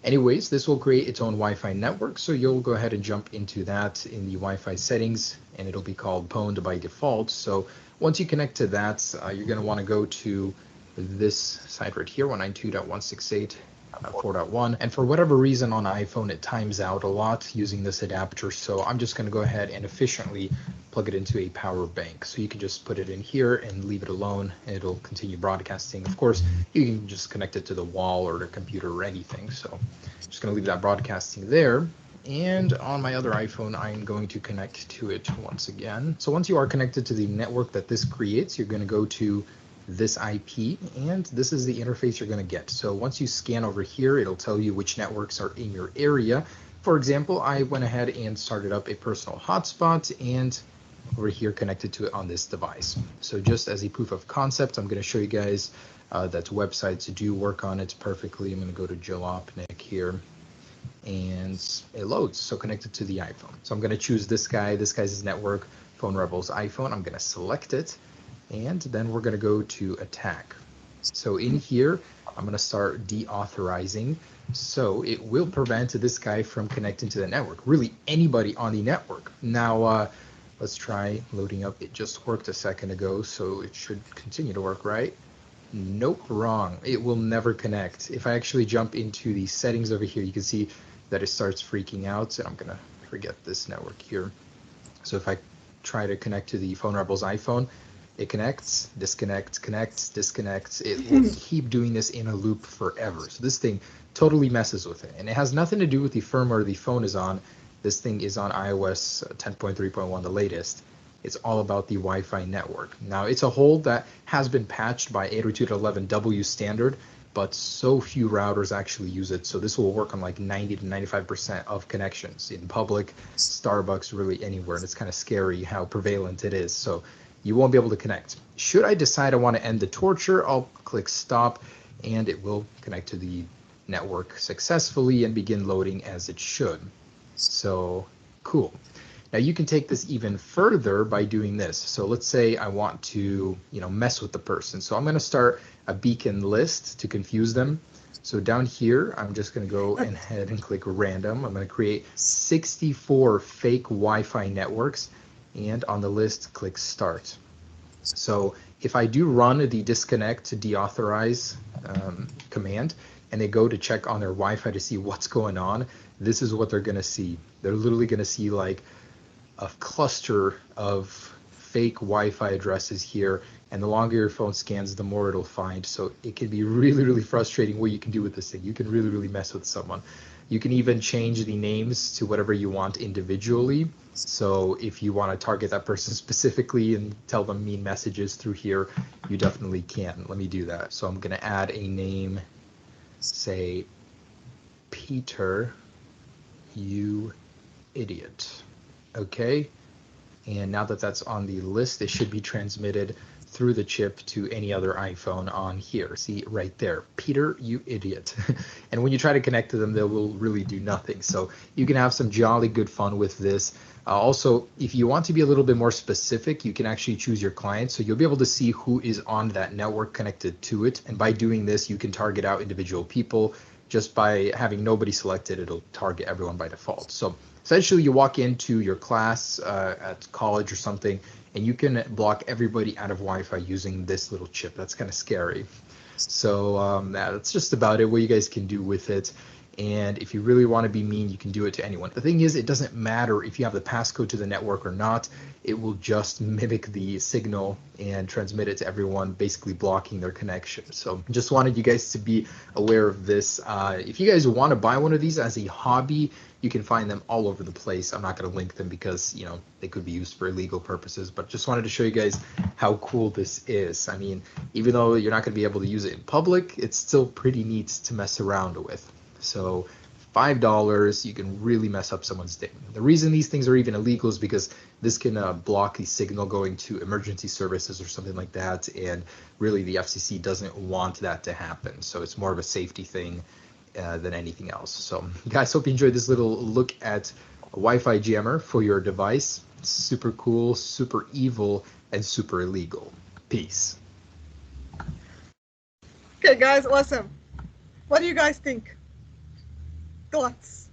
Anyways, this will create its own Wi-Fi network, so you'll go ahead and jump into that in the Wi-Fi settings, and it'll be called Pwned by default. So once you connect to that, you're going to want to go to this site right here, 192.168.4.1, and for whatever reason on iPhone it times out a lot using this adapter, so I'm just going to go ahead and efficiently plug it into a power bank. So you can just put it in here and leave it alone, and it'll continue broadcasting. Of course, you can just connect it to the wall or the computer or anything, so I'm just going to leave that broadcasting there. And on my other iPhone, I'm going to connect to it once again. So once you are connected to the network that this creates, you're going to go to this IP, and this is the interface you're going to get. So once you scan over here, it'll tell you which networks are in your area. For example, I went ahead and started up a personal hotspot, and over here connected to it on this device. So just as a proof of concept, I'm going to show you guys that websites do work on it perfectly. I'm going to go to Jalopnik here, and it loads. So connected to the iPhone. So I'm going to choose this guy. This guy's his network, Phone Rebels iPhone. I'm going to select it, and then we're going to go to attack. So in here, I'm going to start deauthorizing. So it will prevent this guy from connecting to the network, really anybody on the network. Now, let's try loading up. It just worked a second ago, so it should continue to work, right? Nope, wrong. It will never connect. If I actually jump into the settings over here, you can see that it starts freaking out, and I'm going to forget this network here. So if I try to connect to the Phone Rebels iPhone, it connects, disconnects, connects, disconnects. It will keep doing this in a loop forever. So this thing totally messes with it. And it has nothing to do with the firmware the phone is on. This thing is on iOS 10.3.1, the latest. It's all about the Wi-Fi network. Now, it's a hole that has been patched by 802.11w standard, but so few routers actually use it. So this will work on like 90 to 95% of connections in public, Starbucks, really anywhere. And it's kind of scary how prevalent it is. So you won't be able to connect. Should I decide I want to end the torture, I'll click stop, and it will connect to the network successfully and begin loading as it should. So cool. Now you can take this even further by doing this. So let's say I want to, mess with the person. So I'm going to start a beacon list to confuse them. So down here, I'm just going to go ahead and click random. I'm going to create 64 fake Wi-Fi networks, and on the list, click start. So if I do run the disconnect to deauthorize command, and they go to check on their Wi-Fi to see what's going on, this is what they're going to see. They're literally going to see like a cluster of fake Wi-Fi addresses here, and the longer your phone scans, the more it'll find. So it can be really, really frustrating what you can do with this thing. You can really, really mess with someone. You can even change the names to whatever you want individually. So if you want to target that person specifically and tell them mean messages through here, you definitely can. Let me do that. So I'm going to add a name, say Peter, you idiot. Okay. And now that that's on the list, it should be transmitted through the chip to any other iPhone on here. See right there, Peter, you idiot. And when you try to connect to them, they will really do nothing. So you can have some jolly good fun with this. Also, if you want to be a little bit more specific, you can actually choose your client. So you'll be able to see who is on that network connected to it. And by doing this, you can target out individual people. Just by having nobody selected, it'll target everyone by default. So essentially, you walk into your class at college or something, and you can block everybody out of Wi-Fi using this little chip. That's kind of scary. So that's just about it, what you guys can do with it. And if you really want to be mean, you can do it to anyone. The thing is, it doesn't matter if you have the passcode to the network or not. It will just mimic the signal and transmit it to everyone, basically blocking their connection. So just wanted you guys to be aware of this. If you guys want to buy one of these as a hobby, you can find them all over the place. I'm not going to link them because, you know, they could be used for illegal purposes, but just wanted to show you guys how cool this is. I mean, even though you're not going to be able to use it in public, it's still pretty neat to mess around with. So $5, you can really mess up someone's day. The reason these things are even illegal is because this can block the signal going to emergency services or something like that, and really the FCC doesn't want that to happen. So it's more of a safety thing than anything else. So guys, hope you enjoyed this little look at a Wi-Fi jammer for your device. It's super cool, super evil, and super illegal. Peace. Okay, guys, awesome. What do you guys think? Thoughts?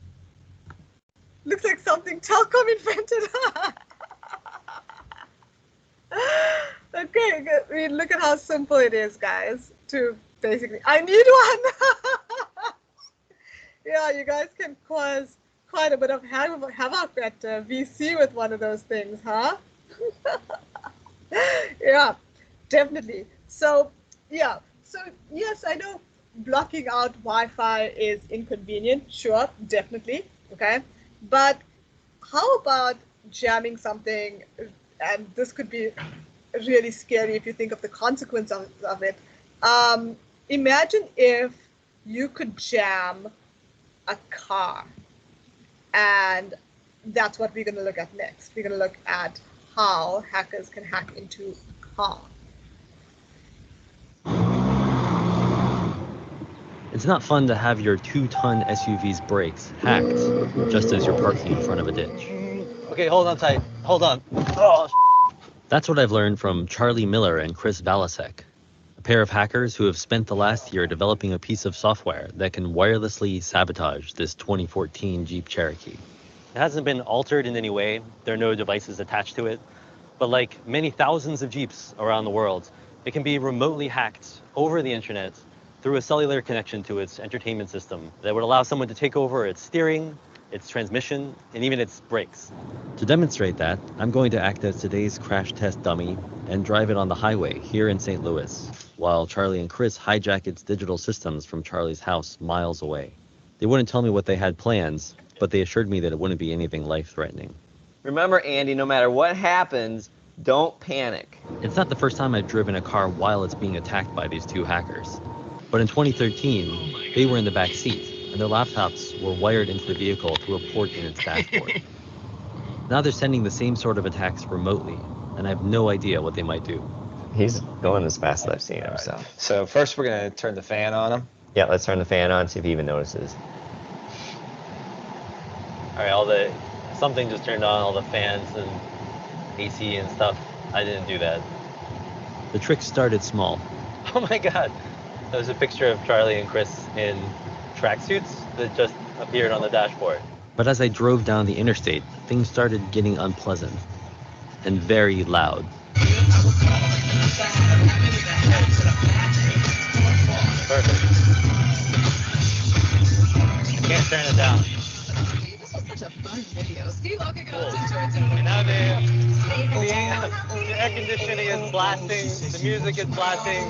Looks like something Telkom invented. Okay, I mean, look at how simple it is, guys. To basically, I need one. Yeah, you guys can cause quite a bit of havoc at VC with one of those things, huh? Yeah, definitely. So, yeah. So, yes, I know blocking out Wi-Fi is inconvenient. Sure, definitely. Okay. But how about jamming something? And this could be really scary if you think of the consequence of it. Imagine if you could jam a car, and that's what we're going to look at next. We're going to look at how hackers can hack into a car. It's not fun to have your 2-ton SUV's brakes hacked just as you're parking in front of a ditch. Okay, hold on tight. Hold on. Oh, That's what I've learned from Charlie Miller and Chris Balasek, a pair of hackers who have spent the last year developing a piece of software that can wirelessly sabotage this 2014 Jeep Cherokee. It hasn't been altered in any way. There are no devices attached to it. But like many thousands of Jeeps around the world, it can be remotely hacked over the internet through a cellular connection to its entertainment system that would allow someone to take over its steering, its transmission, and even its brakes. To demonstrate that, I'm going to act as today's crash test dummy and drive it on the highway here in St. Louis, while Charlie and Chris hijack its digital systems from Charlie's house miles away. They wouldn't tell me what they had plans, but they assured me that it wouldn't be anything life-threatening. Remember, Andy, no matter what happens, don't panic. It's not the first time I've driven a car while it's being attacked by these two hackers. But in 2013, they were in the back seat, and their laptops were wired into the vehicle through a port in its dashboard. Now they're sending the same sort of attacks remotely, and I have no idea what they might do. He's going as fast as I've seen him, So first we're going to turn the fan on him. Yeah, let's turn the fan on, see if he even notices. All right, something just turned on, all the fans and AC and stuff. I didn't do that. The trick started small. Oh my God. There's a picture of Charlie and Chris in tracksuits that just appeared on the dashboard. But as I drove down the interstate, things started getting unpleasant and very loud. Perfect. I can't turn it down. And now the air conditioning is blasting, the music is blasting,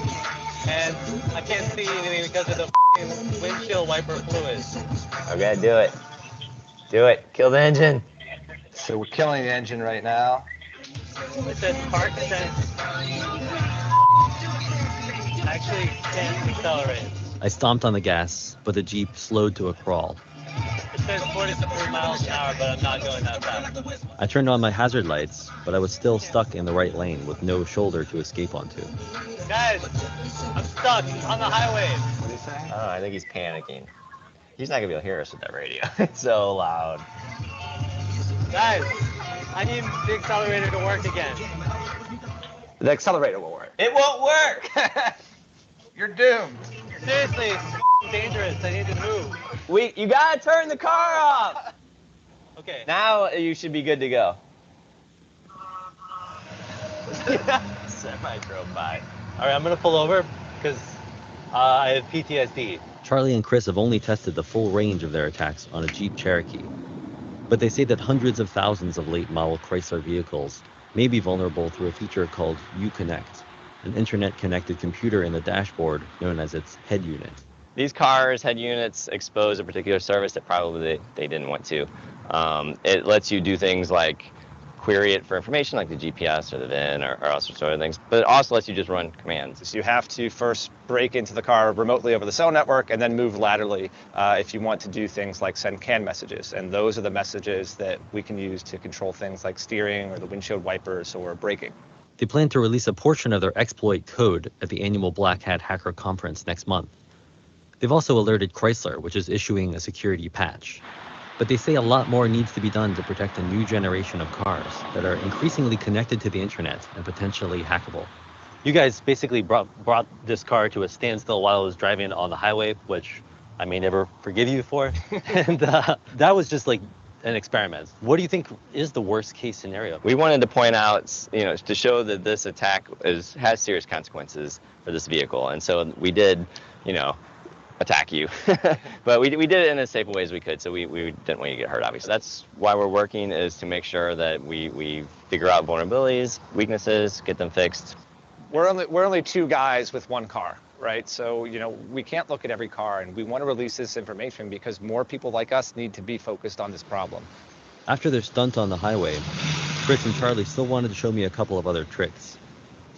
and I can't see anything because of the windshield wiper fluid. Okay, do it. Do it. Kill the engine. So we're killing the engine right now. It says park sense. Actually can't accelerate. I stomped on the gas, but the Jeep slowed to a crawl. It says 40 to 40 miles an hour, but I'm not going that fast. I turned on my hazard lights, but I was still stuck in the right lane with no shoulder to escape onto. Guys, I'm stuck on the highway. What do you say? Oh, I think he's panicking. He's not gonna be able to hear us with that radio. It's so loud. Guys, I need the accelerator to work again. The accelerator will work. It won't work. You're doomed. Seriously, it's dangerous. I need to move. You gotta turn the car off. Okay. Now you should be good to go. Semi drove by. All right, I'm gonna pull over because I have PTSD. Charlie and Chris have only tested the full range of their attacks on a Jeep Cherokee. But they say that hundreds of thousands of late model Chrysler vehicles may be vulnerable through a feature called Uconnect, an internet-connected computer in the dashboard known as its head unit. These cars, head units, expose a particular service that probably they didn't want to. It lets you do things like query it for information like the GPS or the VIN or all sorts of other things, but it also lets you just run commands. So you have to first break into the car remotely over the cell network and then move laterally if you want to do things like send CAN messages. And those are the messages that we can use to control things like steering or the windshield wipers or braking. They plan to release a portion of their exploit code at the annual Black Hat Hacker Conference next month. They've also alerted Chrysler, which is issuing a security patch. But they say a lot more needs to be done to protect a new generation of cars that are increasingly connected to the internet and potentially hackable. You guys basically brought this car to a standstill while I was driving on the highway, which I may never forgive you for. And that was just like an experiment. What do you think is the worst case scenario? We wanted to point out, to show that this attack has serious consequences for this vehicle. And so we did, attack you. But we did it in as safe a way as we could, so we didn't want you to get hurt, obviously. That's why we're working, is to make sure that we figure out vulnerabilities, weaknesses, get them fixed. We're only two guys with one car, right? So, we can't look at every car, and we want to release this information because more people like us need to be focused on this problem. After their stunt on the highway, Chris and Charlie still wanted to show me a couple of other tricks.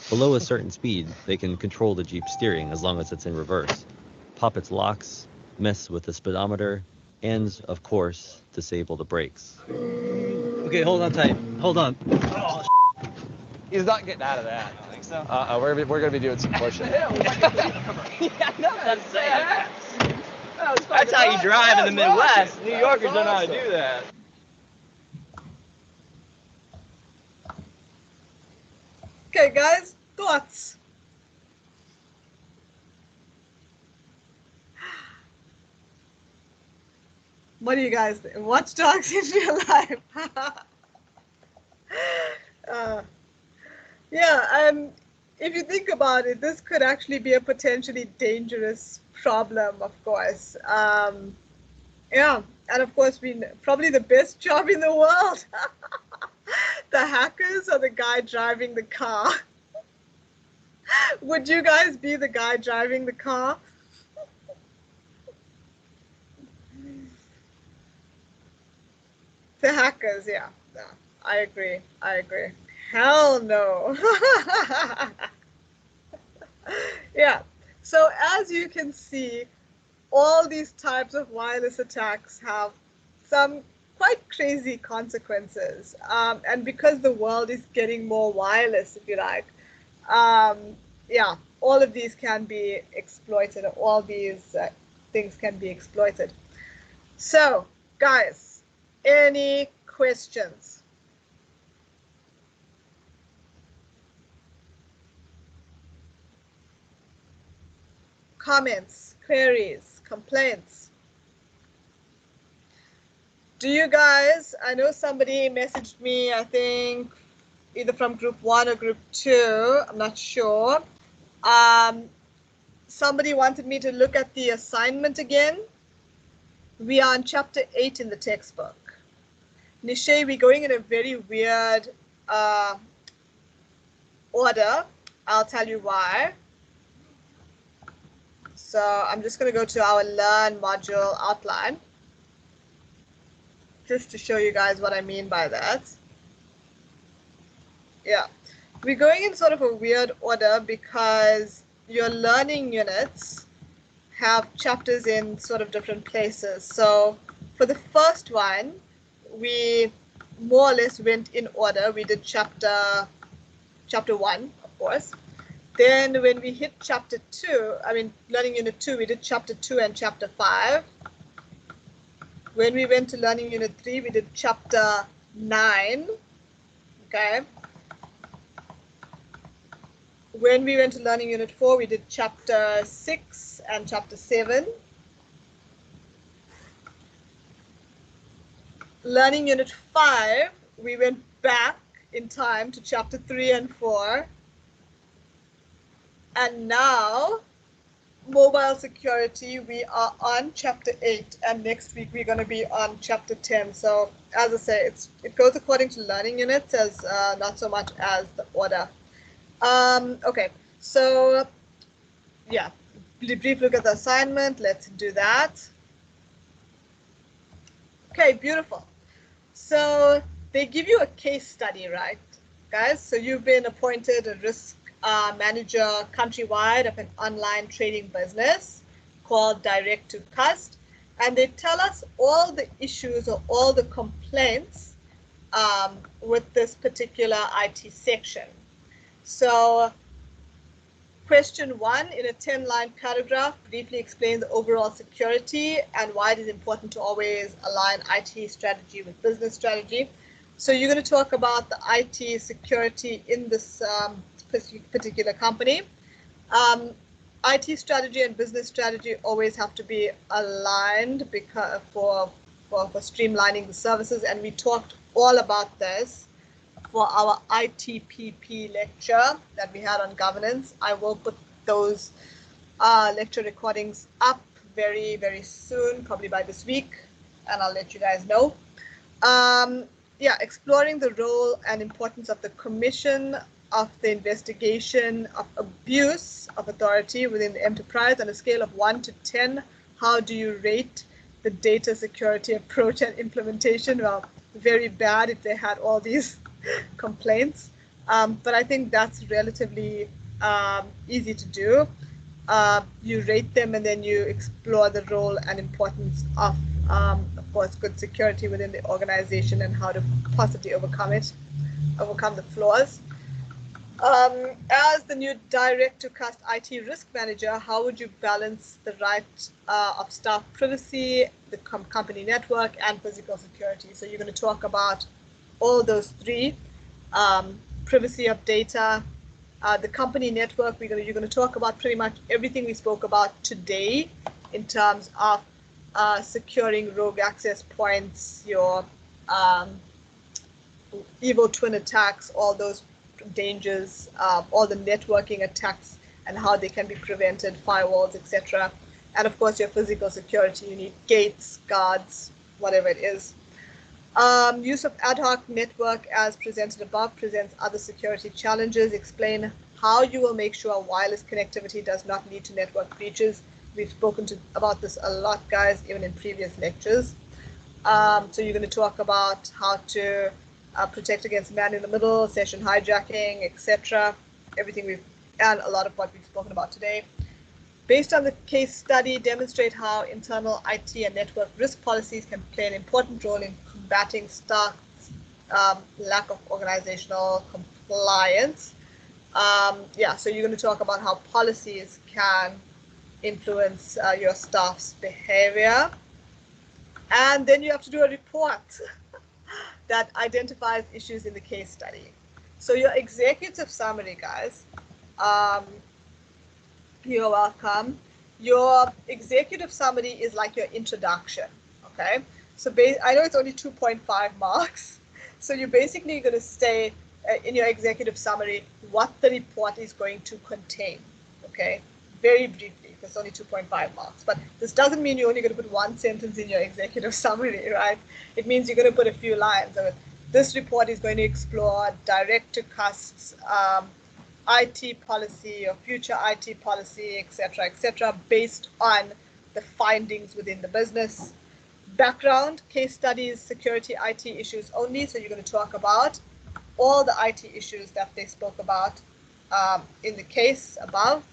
Below a certain speed, they can control the Jeep steering as long as it's in reverse, pop its locks, mess with the speedometer, and, of course, disable the brakes. Okay, hold on tight. Hold on. Oh, He's not getting out of that. I think so. We're gonna be doing some pushing. That's how you drive in the Midwest. New Yorkers don't know how to do that. Okay, guys, thoughts? What do you guys think? Watch Dogs in real life. If you think about it, this could actually be a potentially dangerous problem, of course. And of course, probably the best job in the world. The hackers or the guy driving the car. Would you guys be the guy driving the car? The hackers, yeah, I agree. Hell no. Yeah, so as you can see, all these types of wireless attacks have some quite crazy consequences. And because the world is getting more wireless, if you like, all of these can be exploited. All these things can be exploited. So, guys, any questions? Comments, queries, complaints? Do you guys, I know somebody messaged me, I think, either from group 1 or group 2, I'm not sure. Somebody wanted me to look at the assignment again. We are on chapter 8 in the textbook. Nishay, we're going in a very weird order. I'll tell you why. So I'm just going to go to our Learn module outline, just to show you guys what I mean by that. Yeah, we're going in sort of a weird order because your learning units have chapters in sort of different places. So for the first one, we more or less went in order. We did chapter 1, of course. Then when we hit chapter 2, learning unit 2, we did chapter 2 and chapter 5. When we went to learning unit 3, we did chapter 9. Okay. When we went to learning unit 4, we did chapter 6 and chapter 7. Learning unit 5, we went back in time to chapter 3 and 4. And now, mobile security, we are on chapter 8, and next week we're going to be on chapter 10. So, as I say, it goes according to learning units, as not so much as the order. Okay, so yeah, brief look at the assignment. Let's do that. Okay, beautiful. So they give you a case study, right, guys? So you've been appointed a risk manager countrywide of an online trading business called Direct to Cust, and they tell us all the issues or all the complaints with this particular IT section. So question 1 in a 10-line paragraph briefly explain the overall security and why it is important to always align IT strategy with business strategy. So you're going to talk about the IT security in this particular company. IT strategy and business strategy always have to be aligned because for streamlining the services, and we talked all about this for our ITPP lecture that we had on governance. I will put those lecture recordings up very, very soon, probably by this week, and I'll let you guys know. Yeah, exploring the role and importance of the Commission of the investigation of abuse of authority within the enterprise on a scale of 1 to 10. How do you rate the data security approach and implementation? Well, very bad if they had all these complaints, but I think that's relatively easy to do. You rate them and then you explore the role and importance of course, good security within the organization and how to possibly overcome the flaws. As the new Direct to Cust IT risk manager, how would you balance the right of staff privacy, the company network, and physical security? So you're going to talk about all those three, privacy of data, the company network. You're going to talk about pretty much everything we spoke about today in terms of securing rogue access points, your evil twin attacks, all those dangers, all the networking attacks and how they can be prevented, firewalls, etc. And of course your physical security, you need gates, guards, whatever it is. Use of ad hoc network as presented above presents other security challenges. Explain how you will make sure wireless connectivity does not lead to network breaches. We've spoken about this a lot, guys, even in previous lectures. So you're going to talk about how to protect against man-in-the-middle, session hijacking, etc. And a lot of what we've spoken about today. Based on the case study, demonstrate how internal IT and network risk policies can play an important role in combating staff lack of organizational compliance. Yeah, so you're going to talk about how policies can influence your staff's behavior. And then you have to do a report that identifies issues in the case study. So your executive summary, guys, you're welcome. Your executive summary is like your introduction, okay? So I know it's only 2.5 marks. So you're basically going to say in your executive summary what the report is going to contain, okay? Very briefly, because it's only 2.5 marks. But this doesn't mean you're only going to put one sentence in your executive summary, right? It means you're going to put a few lines of it. This report is going to explore Direct to Cust's IT policy or future IT policy, etc., based on the findings within the business. Background, case studies, security IT issues only. So you're going to talk about all the IT issues that they spoke about in the case above.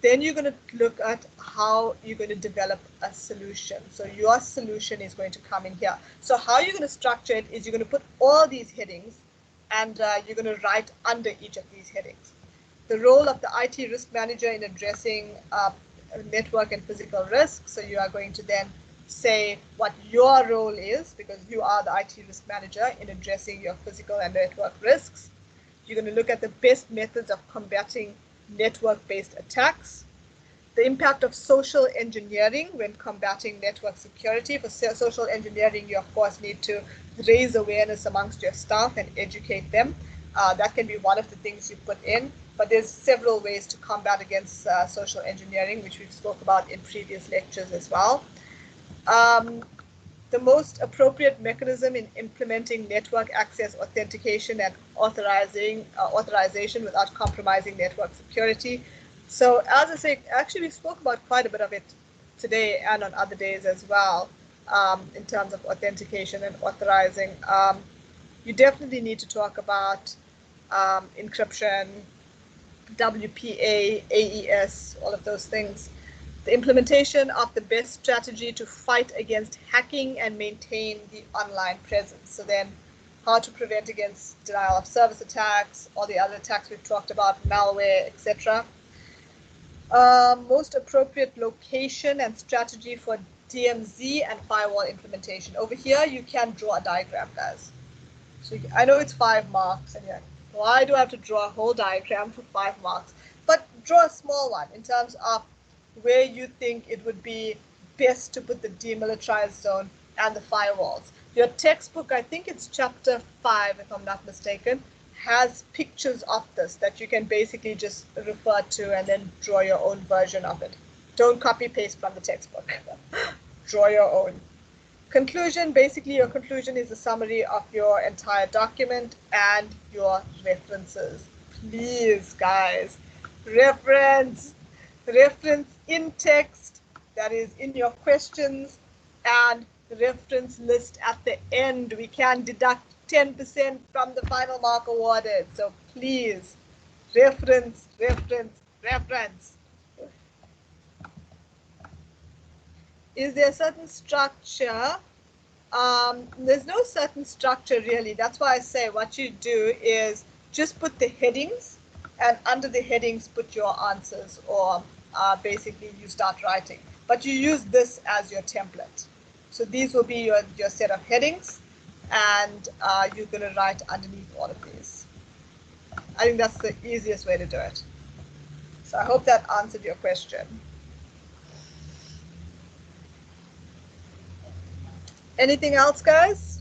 Then you're going to look at how you're going to develop a solution. So your solution is going to come in here. So how you're going to structure it is you're going to put all these headings, and you're going to write under each of these headings. The role of the IT risk manager in addressing network and physical risk. So you are going to then say what your role is, because you are the IT risk manager in addressing your physical and network risks. You're going to look at the best methods of combating network-based attacks, the impact of social engineering when combating network security. For social engineering, you of course need to raise awareness amongst your staff and educate them. That can be one of the things you put in, but there's several ways to combat against social engineering, which we've spoke about in previous lectures as well. The most appropriate mechanism in implementing network access authentication and authorization without compromising network security. So as I say, actually we spoke about quite a bit of it today and on other days as well, in terms of authentication and authorizing. You definitely need to talk about encryption, WPA, AES, all of those things. The implementation of the best strategy to fight against hacking and maintain the online presence. So then how to prevent against denial of service attacks, all the other attacks we've talked about, malware, etc. Most appropriate location and strategy for DMZ and firewall implementation. Over here, you can draw a diagram, guys. So I know it's 5 marks, and you're like, why do I have to draw a whole diagram for 5 marks? But draw a small one in terms of where you think it would be best to put the demilitarized zone and the firewalls. Your textbook, I think it's chapter 5, if I'm not mistaken, has pictures of this that you can basically just refer to and then draw your own version of it. Don't copy paste from the textbook. Draw your own. Conclusion, basically your conclusion is a summary of your entire document and your references. Please, guys, reference in text, that is in your questions, and the reference list at the end. We can deduct 10% from the final mark awarded. So please, reference. Is there a certain structure? There's no certain structure really. That's why I say what you do is just put the headings, and under the headings put your answers, or basically you start writing. But you use this as your template. So these will be your set of headings, and you're going to write underneath all of these. I think that's the easiest way to do it. So I hope that answered your question. Anything else, guys?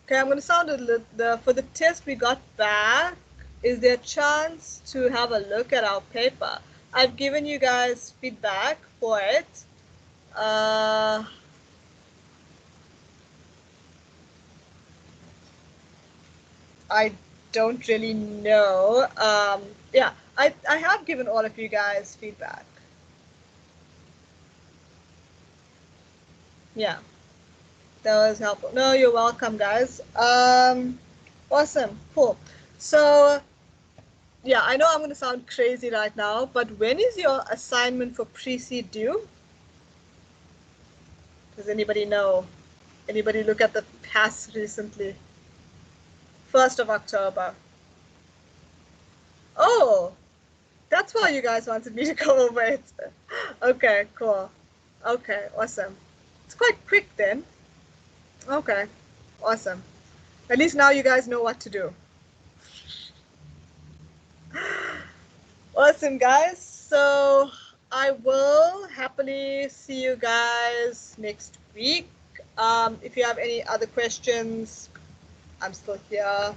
Okay, I'm going to sound a little, for the test we got back, is there a chance to have a look at our paper? I've given you guys feedback for it. I don't really know. Yeah, I have given all of you guys feedback. Yeah, that was helpful. No, you're welcome, guys. Awesome, cool. So, yeah, I know I'm going to sound crazy right now, but when is your assignment for pre-seed due? Does anybody know? Anybody look at the past recently? 1st of October. Oh, that's why you guys wanted me to go over it. Okay, cool. Okay, awesome. It's quite quick then. Okay, awesome. At least now you guys know what to do. Awesome, guys. So I will happily see you guys next week. If you have any other questions, I'm still here.